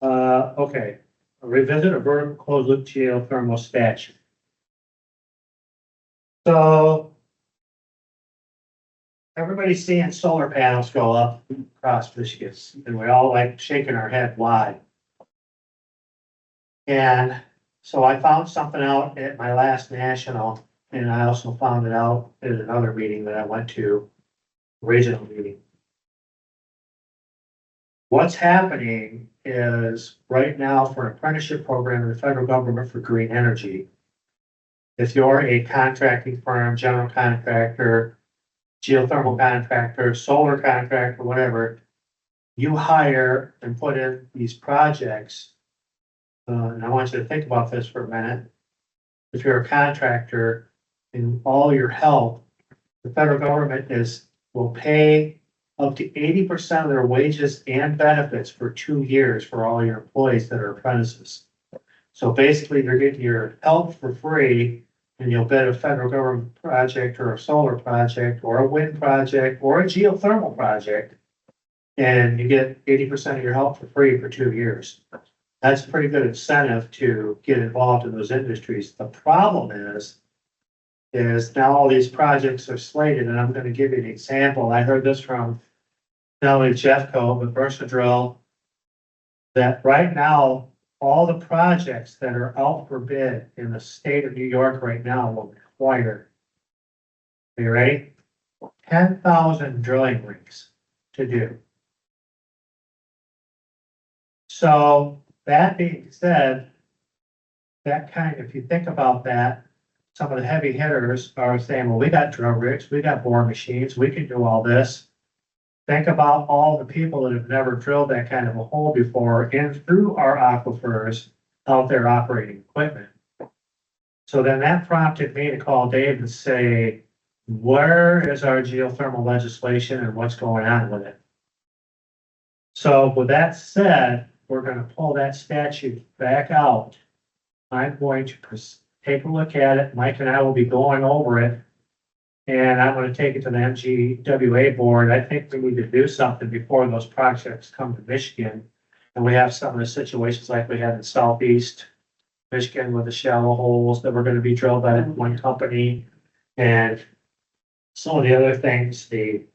Okay, revisit a vertical closed loop geothermal statute. So everybody's seeing solar panels go up across Michigan, and we all like shaking our head why. And so I found something out at my last national, and I also found it out at another meeting that I went to, regional meeting. What's happening is right now for an apprenticeship program in the federal government for green energy, if you're a contracting firm, general contractor, geothermal contractor, solar contractor, whatever, you hire and put in these projects. And I want you to think about this for a minute. If you're a contractor and all your help, the federal government will pay up to 80% of their wages and benefits for 2 years for all your employees that are apprentices. So basically, you're getting your help for free, and you'll bid a federal government project or a solar project or a wind project or a geothermal project, and you get 80% of your help for free for 2 years. That's a pretty good incentive to get involved in those industries. The problem is now all these projects are slated, and I'm going to give you an example. I heard this from not only Jeffco, but Versatile, that right now, all the projects that are out for bid in the state of New York right now will require, are you ready? 10,000 drilling rigs to do. So that being said, if you think about that, some of the heavy hitters are saying, well, we got drill rigs, we got bore machines, we can do all this. Think about all the people that have never drilled that kind of a hole before and through our aquifers out there operating equipment. So then that prompted me to call Dave and say, where is our geothermal legislation and what's going on with it? So with that said, we're going to pull that statute back out. I'm going to take a look at it. Mike and I will be going over it. And I'm going to take it to the MGWA board. I think we need to do something before those projects come to Michigan. And we have some of the situations like we had in Southeast Michigan with the shallow holes that were going to be drilled by one company. And some of the other things, the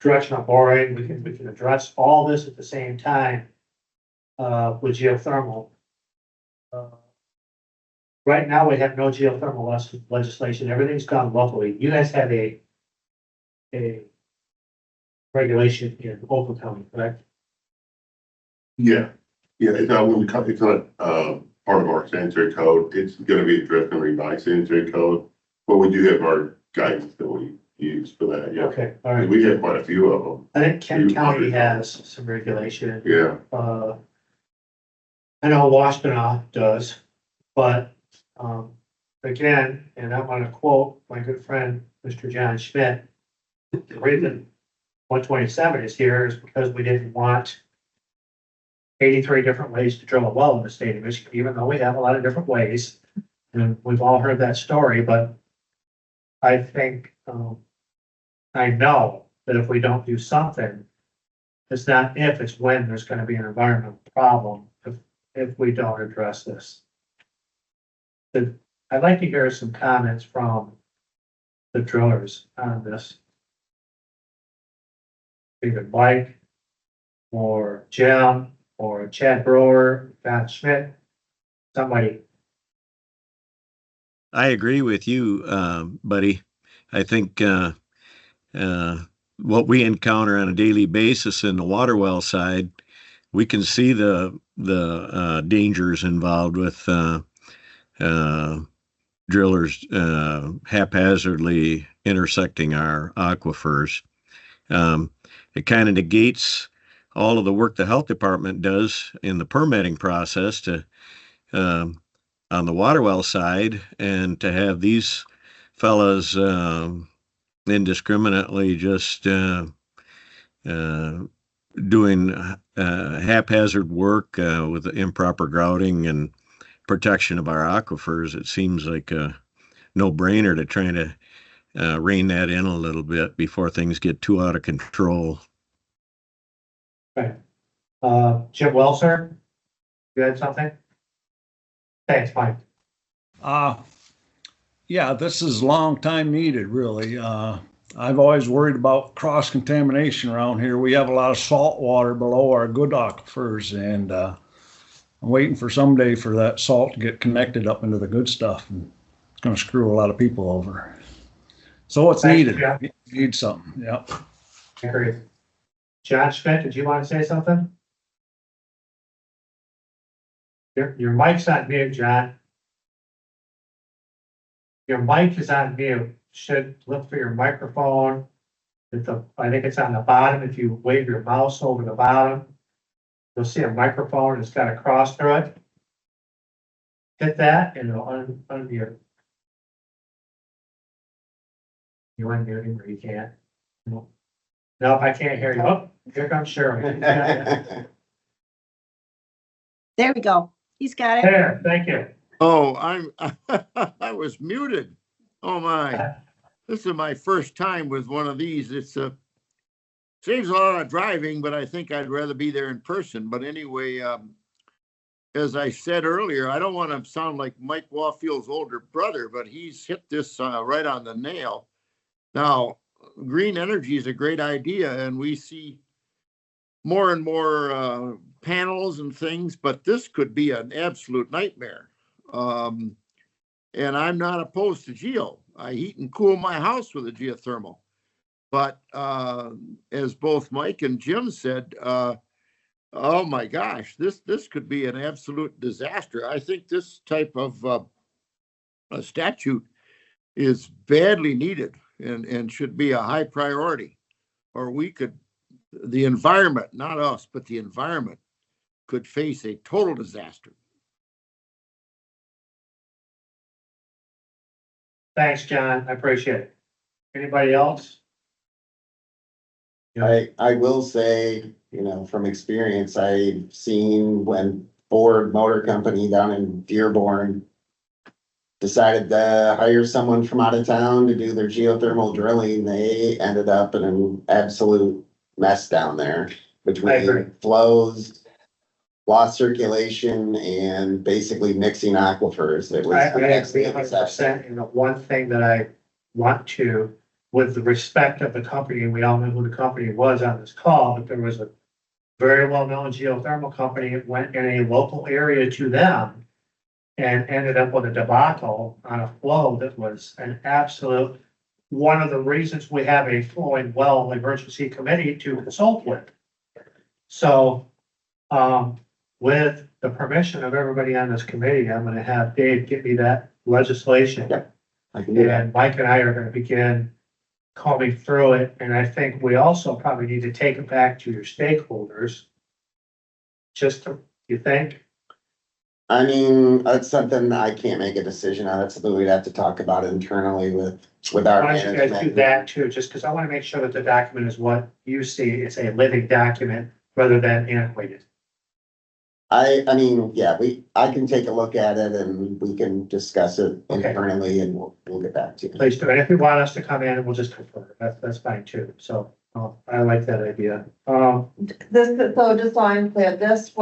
directional boring, we can address all this at the same time with geothermal. Right now, we have no geothermal legislation. Everything's done locally. You guys have a regulation in Oakland County, correct? Yeah, it's not, part of our sanitary code. It's gonna be addressed in the revised sanitary code, but we do have our guidance that we use for that, yeah. Okay, all right. We have quite a few of them, I think Kent County has some regulation. yeah. I know Washtenaw does, but, again, and I'm gonna quote my good friend, Mr. John Schmidt. The reason 127 is here is because we didn't want 83 different ways to drill a well in the state of Michigan, even though we have a lot of different ways. And we've all heard that story, but I think, I know that if we don't do something, it's not if, it's when there's gonna be an environmental problem if we don't address this. I'd like to hear some comments from the drillers on this. Either Mike or Jim or Chad Brewer, John Schmidt, somebody. I agree with you, buddy. I think what we encounter on a daily basis in the water well side, we can see the dangers involved with drillers haphazardly intersecting our aquifers. It kind of negates all of the work the health department does in the permitting process to, on the water well side, and to have these fellas, indiscriminately just, doing haphazard work with improper grouting and protection of our aquifers, it seems like a no-brainer to try to rein that in a little bit before things get too out of control. Right. Jim Welser, you had something? Thanks, Mike. Yeah, this is long time needed, really. I've always worried about cross contamination around here. We have a lot of salt water below our good aquifers, and I'm waiting for someday for that salt to get connected up into the good stuff, and it's going to screw a lot of people over. So it's Thanks, needed. Jeff. You need something. Yep. I agree. John Schmidt, did you want to say something? Your mic's on mute, John. Your mic is on mute. Should look for your microphone. I think it's on the bottom. If you wave your mouse over the bottom, you'll see a microphone. It's got a cross through it. Hit that and it'll unmute. You unmute him or you can't. No, I can't hear you. Oh, here comes Shirley. There we go. He's got it. There, thank you. Oh, I was muted. Oh my, this is my first time with one of these. It's saves a lot of driving, but I think I'd rather be there in person. But anyway, as I said earlier, I don't want to sound like Mike Wafield's older brother, but he's hit this right on the nail. Now, green energy is a great idea, and we see more and more panels and things, but this could be an absolute nightmare. And I'm not opposed to geo. I heat and cool my house with a geothermal. But as both Mike and Jim said, oh my gosh, this could be an absolute disaster. I think this type of a statute is badly needed and should be a high priority. Or we could, the environment, not us, but the environment could face a total disaster. Thanks, John. I appreciate it. Anybody else? I will say, from experience, I've seen when Ford Motor Company down in Dearborn decided to hire someone from out of town to do their geothermal drilling, they ended up in an absolute mess down there between flows, lost circulation, and basically mixing aquifers. It was I agree 100%. And the one thing that I want to, with the respect of the company, and we all know who the company was on this call, but there was a very well-known geothermal company that went in a local area to them and ended up with a debacle on a flow that was an absolute, one of the reasons we have a flowing well emergency committee to consult with. So, with the permission of everybody on this committee, I'm gonna have Dave get me that legislation. Yep, I can do that. And Mike and I are gonna begin combing through it, and I think we also probably need to take it back to your stakeholders. You think? I mean, that's something I can't make a decision on. That's something we'd have to talk about internally with our Why don't you guys do management. that too, just because I want to make sure that the document is what you see, it's a living document rather than antiquated. I mean, yeah, I can take a look at it and we can discuss it Okay. internally and we'll get back to you. Please do, and if you want us to come in, we'll just confirm, that's fine too, so, I like that idea. So just so I'm clear, this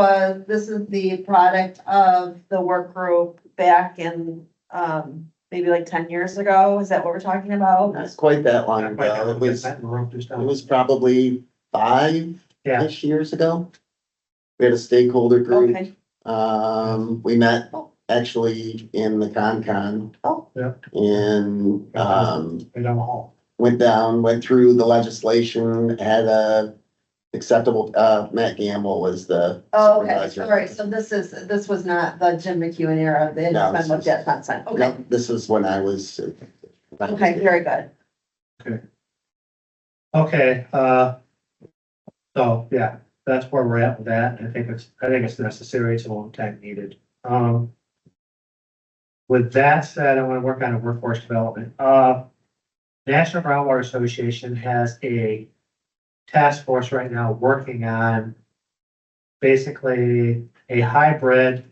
is the product of the work group back in, maybe like 10 years ago. Is that what we're talking about? That's quite that long ago. It was probably 5-ish years ago. We had a stakeholder group. Okay. We met actually in the Con. Oh. Yeah. And, Right down the hall. went through the legislation, had a acceptable, Matt Gamble was the. Oh, okay, supervisor. all right, so this was not the Jim McEwen era, the No, independent this jet content, okay, No, this is when I was. okay, very good. Okay, so, yeah, that's where we're at with that. I think it's necessary. It's a long time needed. With that said, I want to work on a workforce development. National Groundwater Association has a task force right now working on basically a hybrid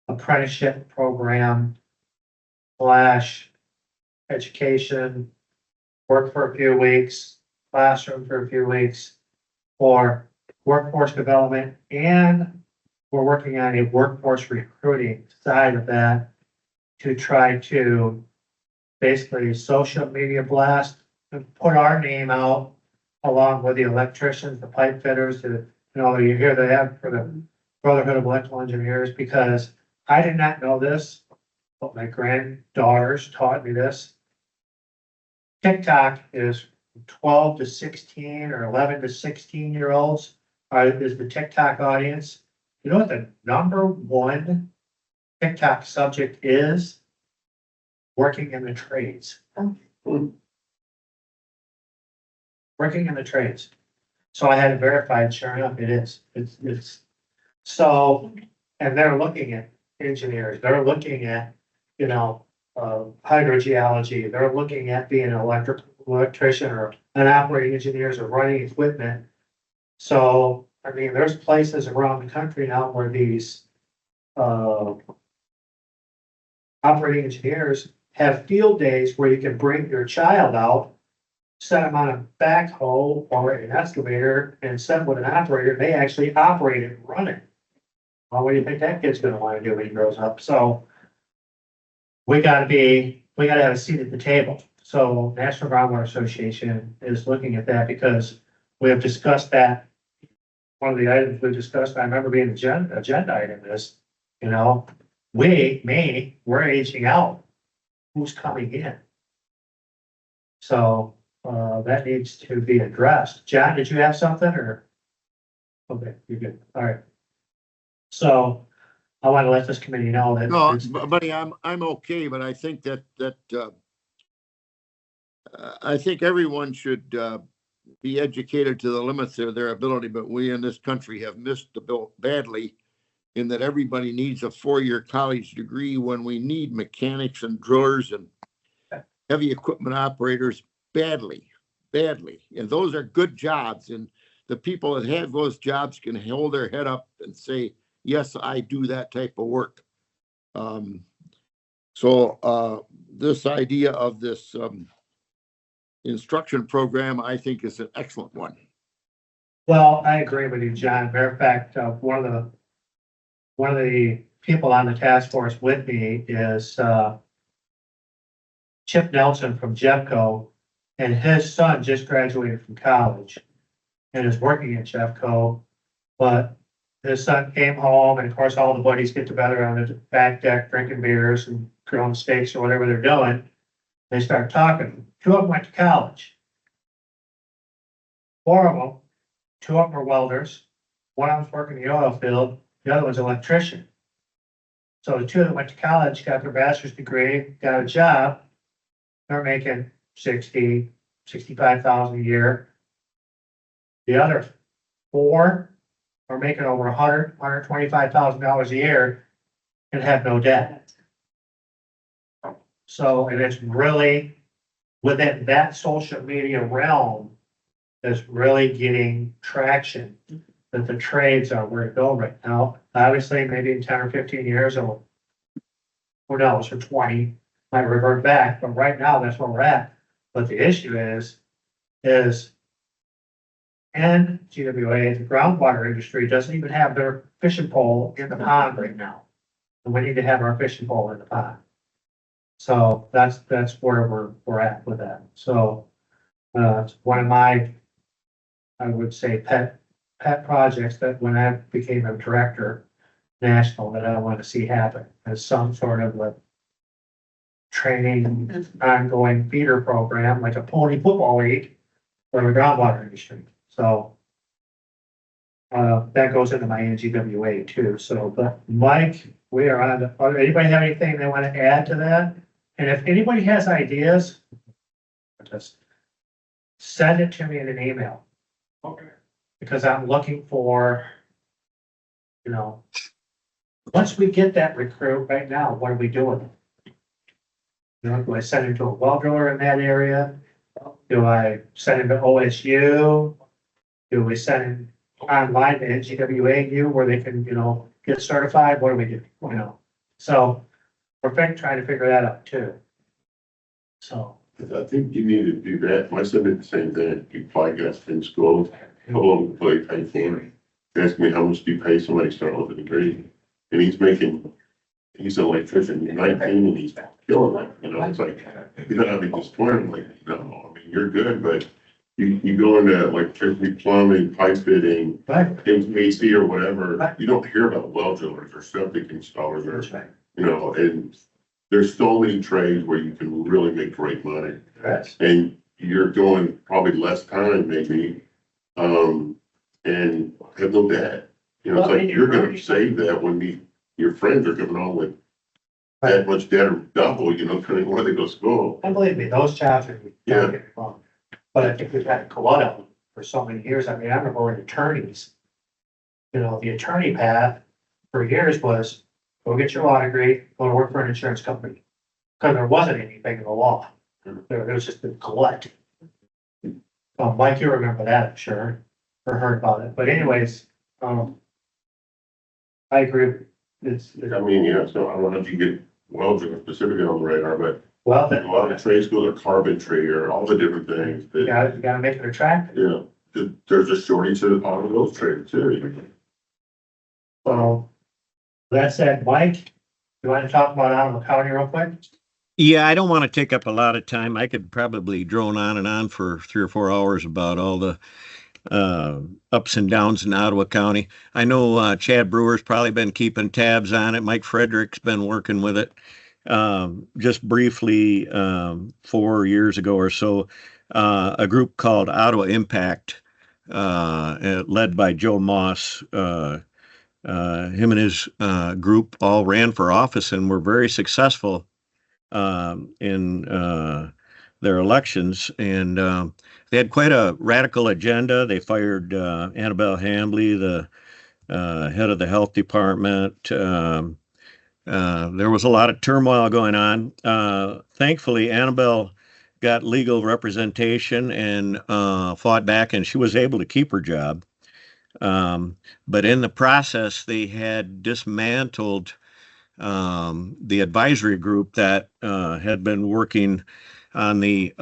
apprenticeship program slash education, work for a few weeks, classroom for a few weeks for workforce development, and we're working on a workforce recruiting side of that to try to basically social media blast and put our name out along with the electricians, the pipe fitters, you hear the ad for the Brotherhood of Electrical Engineers, because I did not know this, but my granddaughters taught me this. TikTok is 12 to 16 or 11 to 16-year-olds is the TikTok audience. You know what the number one TikTok subject is? Working in the trades. Working in the trades. So I had to verify it, sure enough, it is. It's so, and they're looking at engineers, they're looking at, hydrogeology, they're looking at being an electrician or an operating engineers or running equipment. So, I mean, there's places around the country now where these operating engineers have field days where you can bring your child out, set them on a backhoe or an excavator and send with an operator. They actually operate it and run it. Well, what do you think that kid's gonna want to do when he grows up? So we gotta have a seat at the table. So National Groundwater Association is looking at that because we have discussed that. One of the items we discussed, I remember being agenda item is, we're aging out. Who's coming in? So that needs to be addressed. John, did you have something or? Okay, you're good. All right. So I want to let this committee know that. No, buddy, I'm okay, but I think that I think everyone should be educated to the limits of their ability, but we in this country have missed the bill badly in that everybody needs a 4-year college degree when we need mechanics and drillers and heavy equipment operators badly. And those are good jobs. And the people that have those jobs can hold their head up and say, yes, I do that type of work. So this idea of this instruction program, I think, is an excellent one. Well, I agree with you, John. Matter of fact, one of the people on the task force with me is Chip Nelson from Jeffco, and his son just graduated from college and is working at Jeffco. But his son came home, and of course, all the buddies get together on the back deck drinking beers and grilling steaks or whatever they're doing. They start talking. 2 of them went to college. 4 of them, 2 of them are welders. One of them's working in the oil field. The other one's an electrician. So the 2 that went to college got their bachelor's degree, got a job. They're making 60, 65,000 a year. The other 4 are making over $125,000 a year and have no debt. So, and it's really within that social media realm is really getting traction that the trades are where to go right now. Obviously, maybe in 10 or 15 years, or who knows, or 20, might revert back, but right now, that's where we're at. But the issue is NGWA, the groundwater industry, doesn't even have their fishing pole in the pond right now. And we need to have our fishing pole in the pond. So that's where we're at with that. So it's one of my, I would say, pet projects that when I became a director national that I want to see happen as some sort of a training ongoing feeder program, like a pony football league for the groundwater industry. So that goes into my NGWA too. So, but Mike, we are on. Anybody have anything they want to add to that? And if anybody has ideas, just send it to me in an email. Okay. Because I'm looking for, you know, once we get that recruit right now, what are we doing? You know, do I send him to a well driller in that area? Do I send him to OSU? Do we send him online to NGWAU where they can, you know, get certified? What do we do? You know, so we're trying to figure that out too. So. I think you need to do that. My son did the same thing. He applied gas in school, told him to play pay for it. He asked me how much do you pay somebody starting with a degree? And he's an electrician, he's 19 and he's killing it. You know, it's like, you don't have to disappoint him. Like, no, I mean, you're good, but you go into electricity, plumbing, pipe fitting, HVAC or whatever, you don't hear about well drillers or septic installers or, you know, and there's so many trades where you can really make great money. Yes. And you're doing probably less time maybe, and have no debt. You know, it's like you're gonna save that when your friends are coming on with that much debt or double, you know, depending on where they go to school. And believe me, those jobs are, Yeah. don't get me wrong. But I think we've had to go out of them for so many years. I mean, I remember when attorneys, you know, the attorney path for years was go get your law degree, go to work for an insurance company. Because there wasn't anything in the law. There was just a glut. Mike, you remember that, I'm sure, or heard about it. But anyways, I agree. I mean, yeah, so I don't know if you get well driller specifically on the radar, but Well, a lot of trade schools are carpentry or all the different things you that, gotta make it attractive. you know, there's a shortage of all of those trades too. So that said, Mike, you want to talk about Ottawa County real quick? Yeah, I don't want to take up a lot of time. I could probably drone on and on for 3 or 4 hours about all the ups and downs in Ottawa County. I know Chad Brewer's probably been keeping tabs on it. Mike Frederick's been working with it. Just briefly, 4 years ago or so, a group called Ottawa Impact, led by Joe Moss, him and his group all ran for office and were very successful in their elections. And they had quite a radical agenda. They fired Annabelle Hambley, the head of the health department. There was a lot of turmoil going on. Thankfully, Annabelle got legal representation and fought back, and she was able to keep her job. But in the process, they had dismantled the advisory group that had been working on the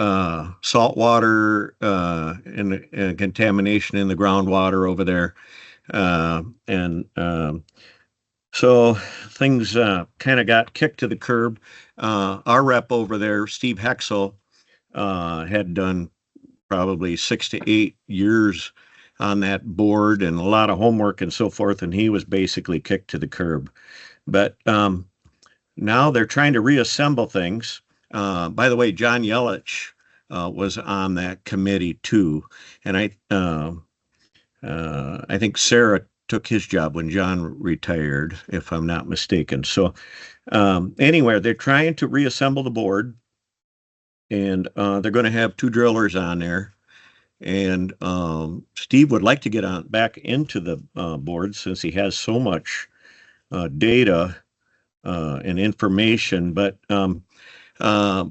saltwater and contamination in the groundwater over there. So things kind of got kicked to the curb. Our rep over there, Steve Hexel, had done probably 6 to 8 years on that board and a lot of homework and so forth, and he was basically kicked to the curb. But now they're trying to reassemble things. By the way, John Yelich was on that committee too, and I think Sarah took his job when John retired, if I'm not mistaken. So anyway, they're trying to reassemble the board, and they're going to have 2 drillers on there. And Steve would like to get back into the board since he has so much data and information, but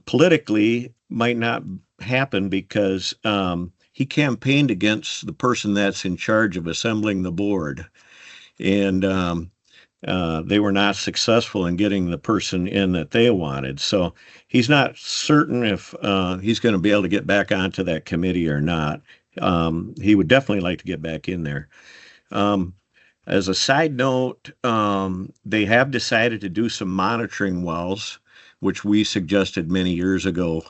politically might not happen because he campaigned against the person that's in charge of assembling the board, and they were not successful in getting the person in that they wanted. So he's not certain if he's going to be able to get back onto that committee or not. He would definitely like to get back in there. As a side note, they have decided to do some monitoring wells, which we suggested many years ago.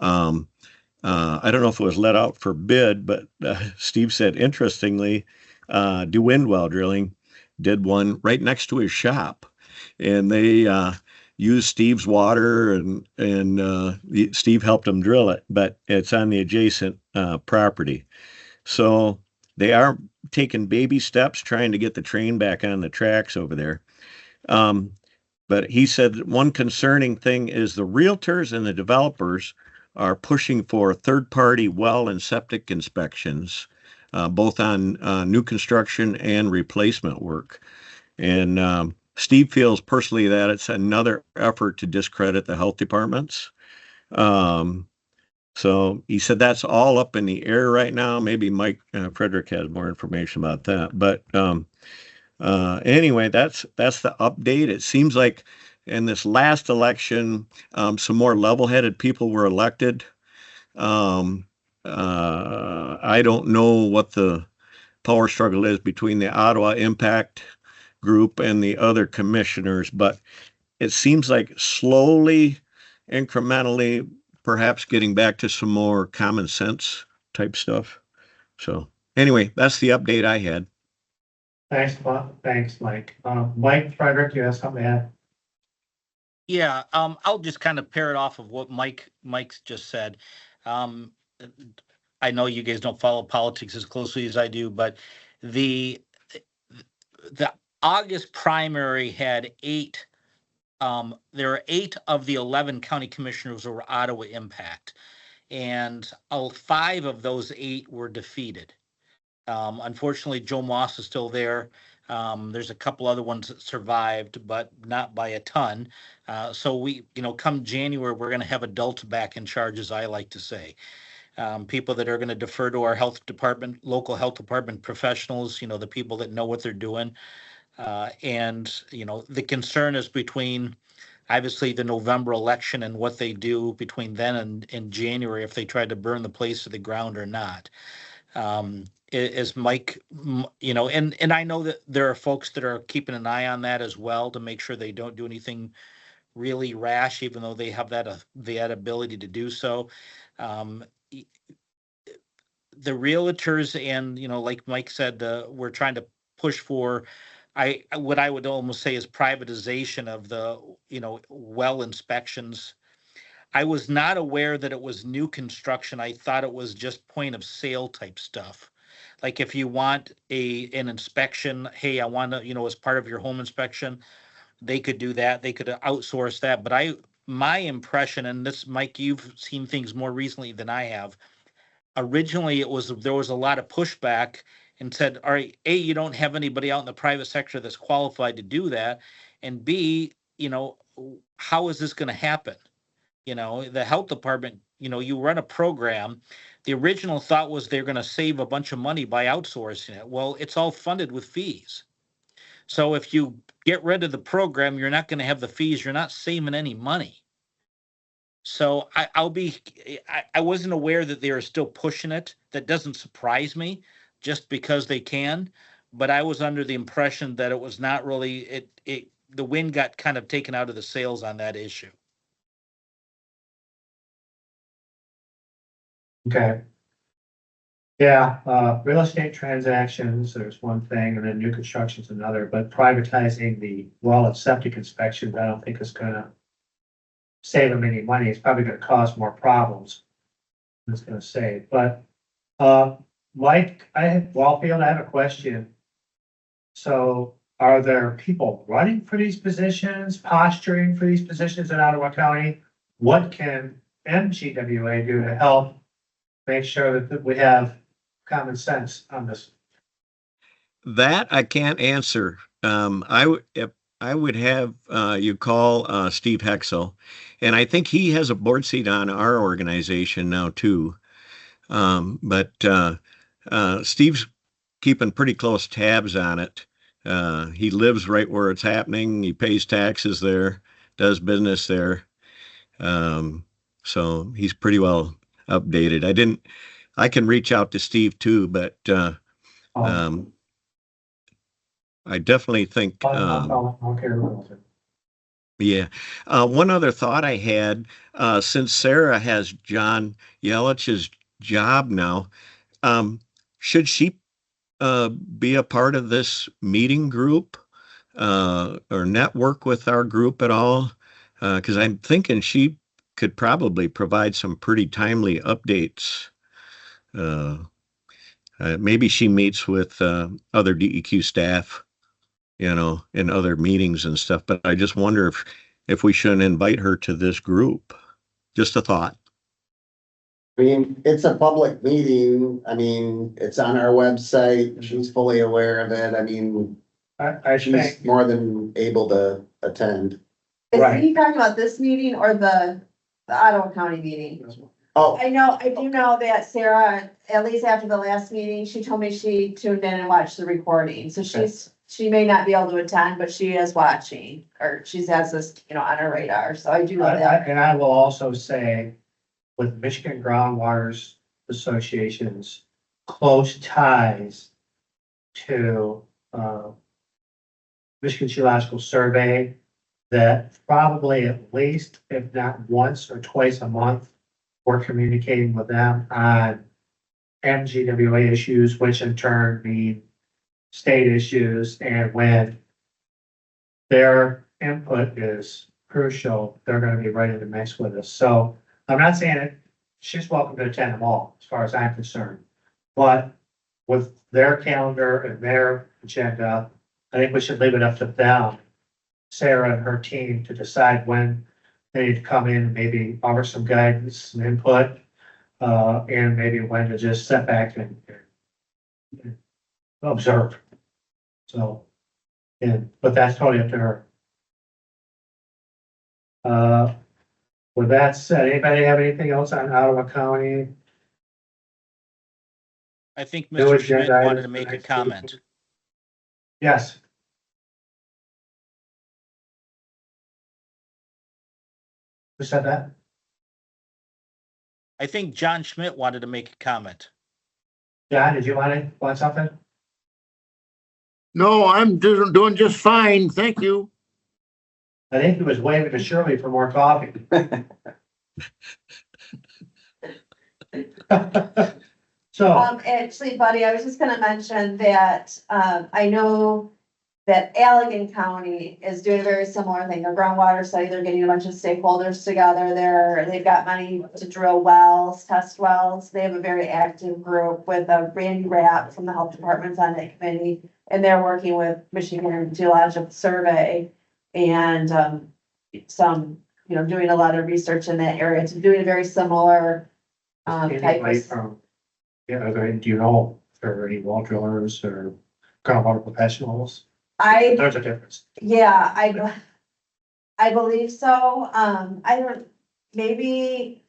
I don't know if it was let out for bid, but Steve said, interestingly, DeWind Well Drilling did one right next to his shop, and they used Steve's water, and Steve helped them drill it, but it's on the adjacent property. So they are taking baby steps trying to get the train back on the tracks over there. But he said that one concerning thing is the realtors and the developers are pushing for third-party well and septic inspections both on new construction and replacement work. And Steve feels personally that it's another effort to discredit the health departments. So he said that's all up in the air right now. Maybe Mike Frederick has more information about that. But anyway, that's the update. It seems like in this last election, some more level-headed people were elected. I don't know what the power struggle is between the Ottawa Impact Group and the other commissioners, but it seems like slowly, incrementally, perhaps getting back to some more common sense type stuff. So anyway, that's the update I had. Thanks, thanks, Mike. Mike Frederick, you have something to add? Yeah, I'll just kind of pair it off of what Mike's just said. I know you guys don't follow politics as closely as I do, but the August primary had 8. There are 8 of the 11 county commissioners who were Ottawa Impact, and 5 of those 8 were defeated. Unfortunately, Joe Moss is still there. There's a couple other ones that survived, but not by a ton. So we, come January, we're going to have adults back in charge, as I like to say. People that are going to defer to our health department, local health department professionals, the people that know what they're doing. And the concern is between obviously the November election and what they do between then and January, if they try to burn the place to the ground or not. As Mike, and I know that there are folks that are keeping an eye on that as well to make sure they don't do anything really rash, even though they have that ability to do so. The realtors and, like Mike said, we're trying to push for, what I would almost say is privatization of the, well inspections. I was not aware that it was new construction. I thought it was just point of sale type stuff. Like if you want an inspection, hey, I want to, as part of your home inspection, they could do that. They could outsource that. But my impression, and this, Mike, you've seen things more recently than I have. Originally, there was a lot of pushback and said, all right, A, you don't have anybody out in the private sector that's qualified to do that. And B, how is this going to happen? The health department, you run a program. The original thought was they're going to save a bunch of money by outsourcing it. Well, it's all funded with fees. So if you get rid of the program, you're not going to have the fees. You're not saving any money. So I wasn't aware that they are still pushing it. That doesn't surprise me just because they can. But I was under the impression that it was not really, the wind got kind of taken out of the sails on that issue. Okay. Yeah, real estate transactions, there's one thing, and then new construction's another, but privatizing the well and septic inspections, I don't think is gonna save them any money. It's probably gonna cause more problems. It's gonna save, but, Mike, Wallfield, I have a question. So are there people running for these positions, posturing for these positions in Ottawa County? What can MGWA do to help make sure that we have common sense on this? That I can't answer. I would have you call Steve Hexel, and I think he has a board seat on our organization now too. But Steve's keeping pretty close tabs on it. He lives right where it's happening. He pays taxes there, does business there. So he's pretty well updated. I can reach out to Steve too, but I definitely think, yeah. One other thought I had, since Sarah has John Yelich's job now, should she be a part of this meeting group or network with our group at all? Because I'm thinking she could probably provide some pretty timely updates. Maybe she meets with other DEQ staff, in other meetings and stuff, but I just wonder if we shouldn't invite her to this group. Just a thought. I mean, it's a public meeting. I mean, it's on our website. She's fully aware of it. I mean, I she's think, more than able to attend. Is Right. he talking about this meeting or the Ottawa County meeting? Oh, I do know that Sarah, at least after the last meeting, she told me she tuned in and watched the recording, so she may not be able to attend, but she is watching, or she has this, on her radar, so I do know that. and I will also say, with Michigan Groundwaters Association's close ties to, Michigan Geological Survey, that probably at least, if not once or twice a month, we're communicating with them on MGWA issues, which in turn mean state issues, and when their input is crucial, they're gonna be right in the mix with us. So I'm not saying it, she's welcome to attend them all, as far as I'm concerned. But with their calendar and their agenda, I think we should leave it up to them, Sarah and her team, to decide when they need to come in and maybe offer some guidance, some input, and maybe when to just sit back and observe. So, but that's totally up to her. With that said, anybody have anything else on Ottawa County? I think No Mr. Schmidt agenda wanted items to for make a next comment. meeting? Yes. Who said that? I think John Schmidt wanted to make a comment. John, did you want something? No, I'm doing just fine. Thank you. I think he was waving to Shirley for more coffee. So, Actually, Buddy, I was just gonna mention that, I know that Allegan County is doing a very similar thing, a groundwater study, they're getting a bunch of stakeholders together there, they've got money to drill wells, test wells, they have a very active group with Randy Rapp from the health department's on that committee, and they're working with Michigan Geological Survey, and, some, doing a lot of research in that area, to doing a very similar, type anybody of. from, do you know if there are any well drillers or groundwater professionals? There's a difference. Yeah, I believe so. Maybe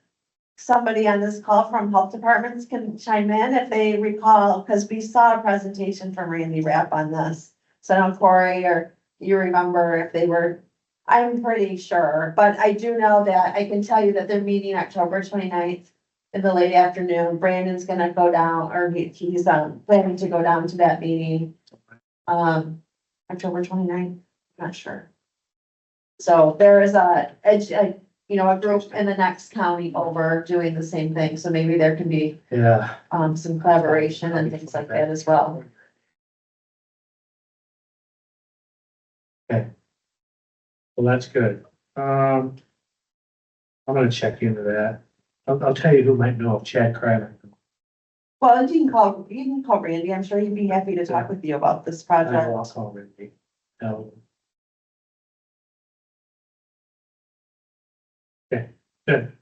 somebody on this call from health departments can chime in if they recall, because we saw a presentation from Randy Rapp on this. So I don't know, Corey, or you remember if they were, I'm pretty sure, but I do know that I can tell you that they're meeting October 29th in the late afternoon. Brandon's gonna go down, or he's planning to go down to that meeting. October 29th, not sure. So there is a group in the next county over doing the same thing, so maybe there can be Yeah. some collaboration and things like that as well. Okay. Well, that's good. I'm gonna check into that. I'll tell you who might know of Chad Kreider. Well, you can call Randy, I'm sure he'd be happy to talk with you about this I project. will also already. Okay, good.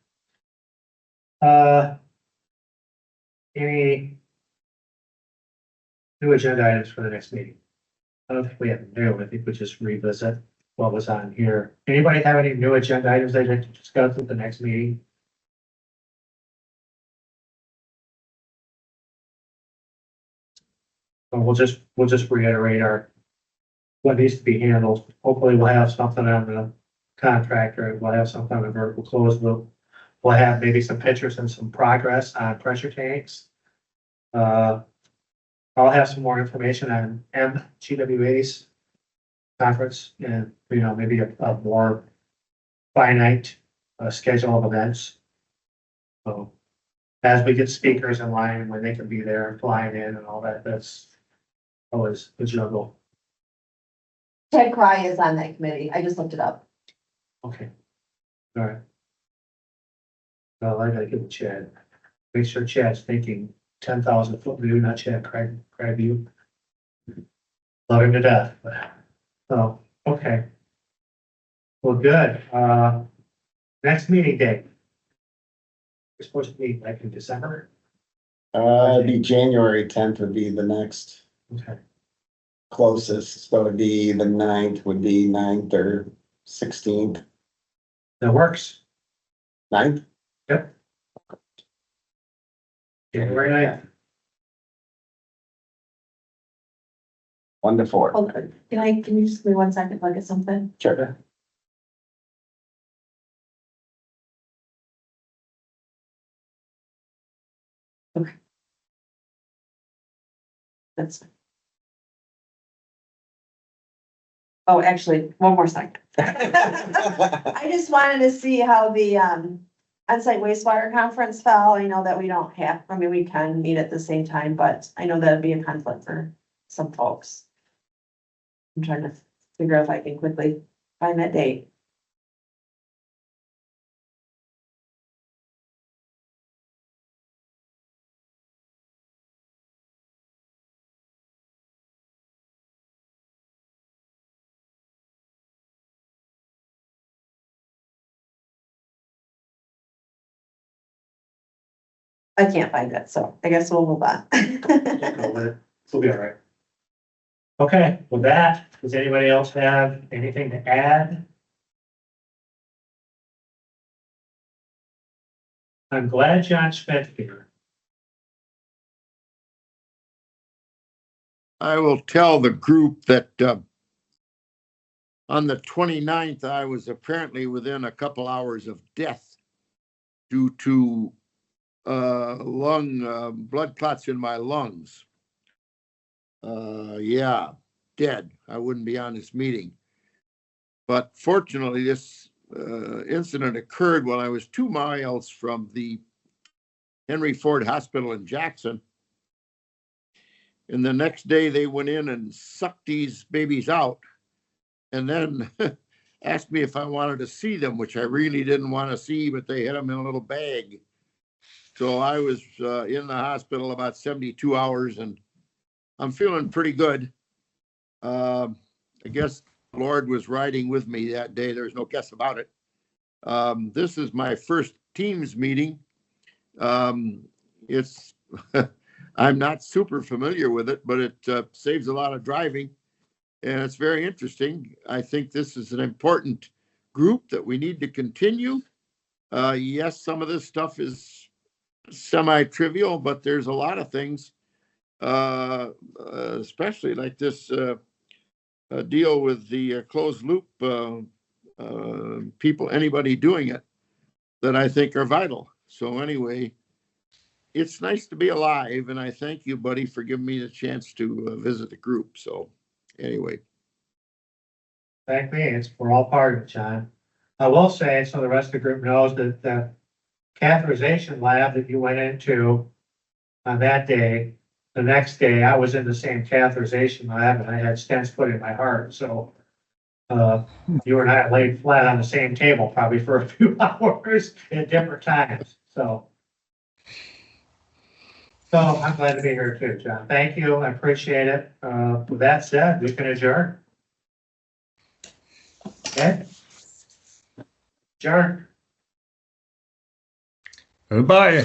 Any new agenda items for the next meeting? I don't think we have new, I think we just revisit what was on here. Anybody have any new agenda items they'd like to discuss at the next meeting? Or we'll just reiterate what needs to be handled. Hopefully we'll have something on the contractor, we'll have something on the vertical close, we'll have maybe some pictures and some progress on pressure tanks. I'll have some more information on MGWA's conference and, maybe a more finite, schedule of events. So as we get speakers in line, when they can be there, flying in and all that, that's always a juggle. Ted Cry is on that committee, I just looked it up. Okay. All right. Well, I gotta give it Chad. Make sure Chad's thinking 10,000-foot view, not Chad Craig view. Love him to death. Oh, okay. Well, good. Next meeting date. We're supposed to meet like in December. It'd be January 10th would be the next Okay. closest, so it'd be the 9th would be 9th or 16th. That works. 9th? Yep. January 9th. 1 to 4. Hold on. Can you just give me 1 second, look at something? Sure. That's. Oh, actually, 1 more second. I just wanted to see how the, onsite wastewater conference fell. I know that we don't have, I mean, we can meet at the same time, but I know that'd be a conflict for some folks. I'm trying to figure out if I can quickly find that date. I can't find it, so I guess we'll move on. Go with it. We'll be all right. Okay, with that, does anybody else have anything to add? I'm glad John Schmidt here. I will tell the group that on the 29th, I was apparently within a couple hours of death due to blood clots in my lungs. Yeah, dead. I wouldn't be on this meeting. But fortunately, this incident occurred when I was 2 miles from the Henry Ford Hospital in Jackson. And the next day they went in and sucked these babies out and then asked me if I wanted to see them, which I really didn't want to see, but they had them in a little bag. So I was in the hospital about 72 hours and I'm feeling pretty good. I guess the Lord was riding with me that day. There's no guess about it. This is my first Teams meeting. It's I'm not super familiar with it, but it saves a lot of driving and it's very interesting. I think this is an important group that we need to continue. Yes, some of this stuff is semi-trivial, but there's a lot of things, especially like this deal with the closed loop people, anybody doing it, that I think are vital. So anyway, it's nice to be alive, and I thank you, buddy, for giving me the chance to visit the group. So anyway. Thank me, we're all part of it, John. I will say, so the rest of the group knows that the catheterization lab that you went into on that day, the next day, I was in the same catheterization lab and I had stents put in my heart, so you and I laid flat on the same table probably for a few hours at different times, so I'm glad to be here too, John. Thank you, I appreciate it. With that said, we can adjourn. Okay? Adjourn. Goodbye.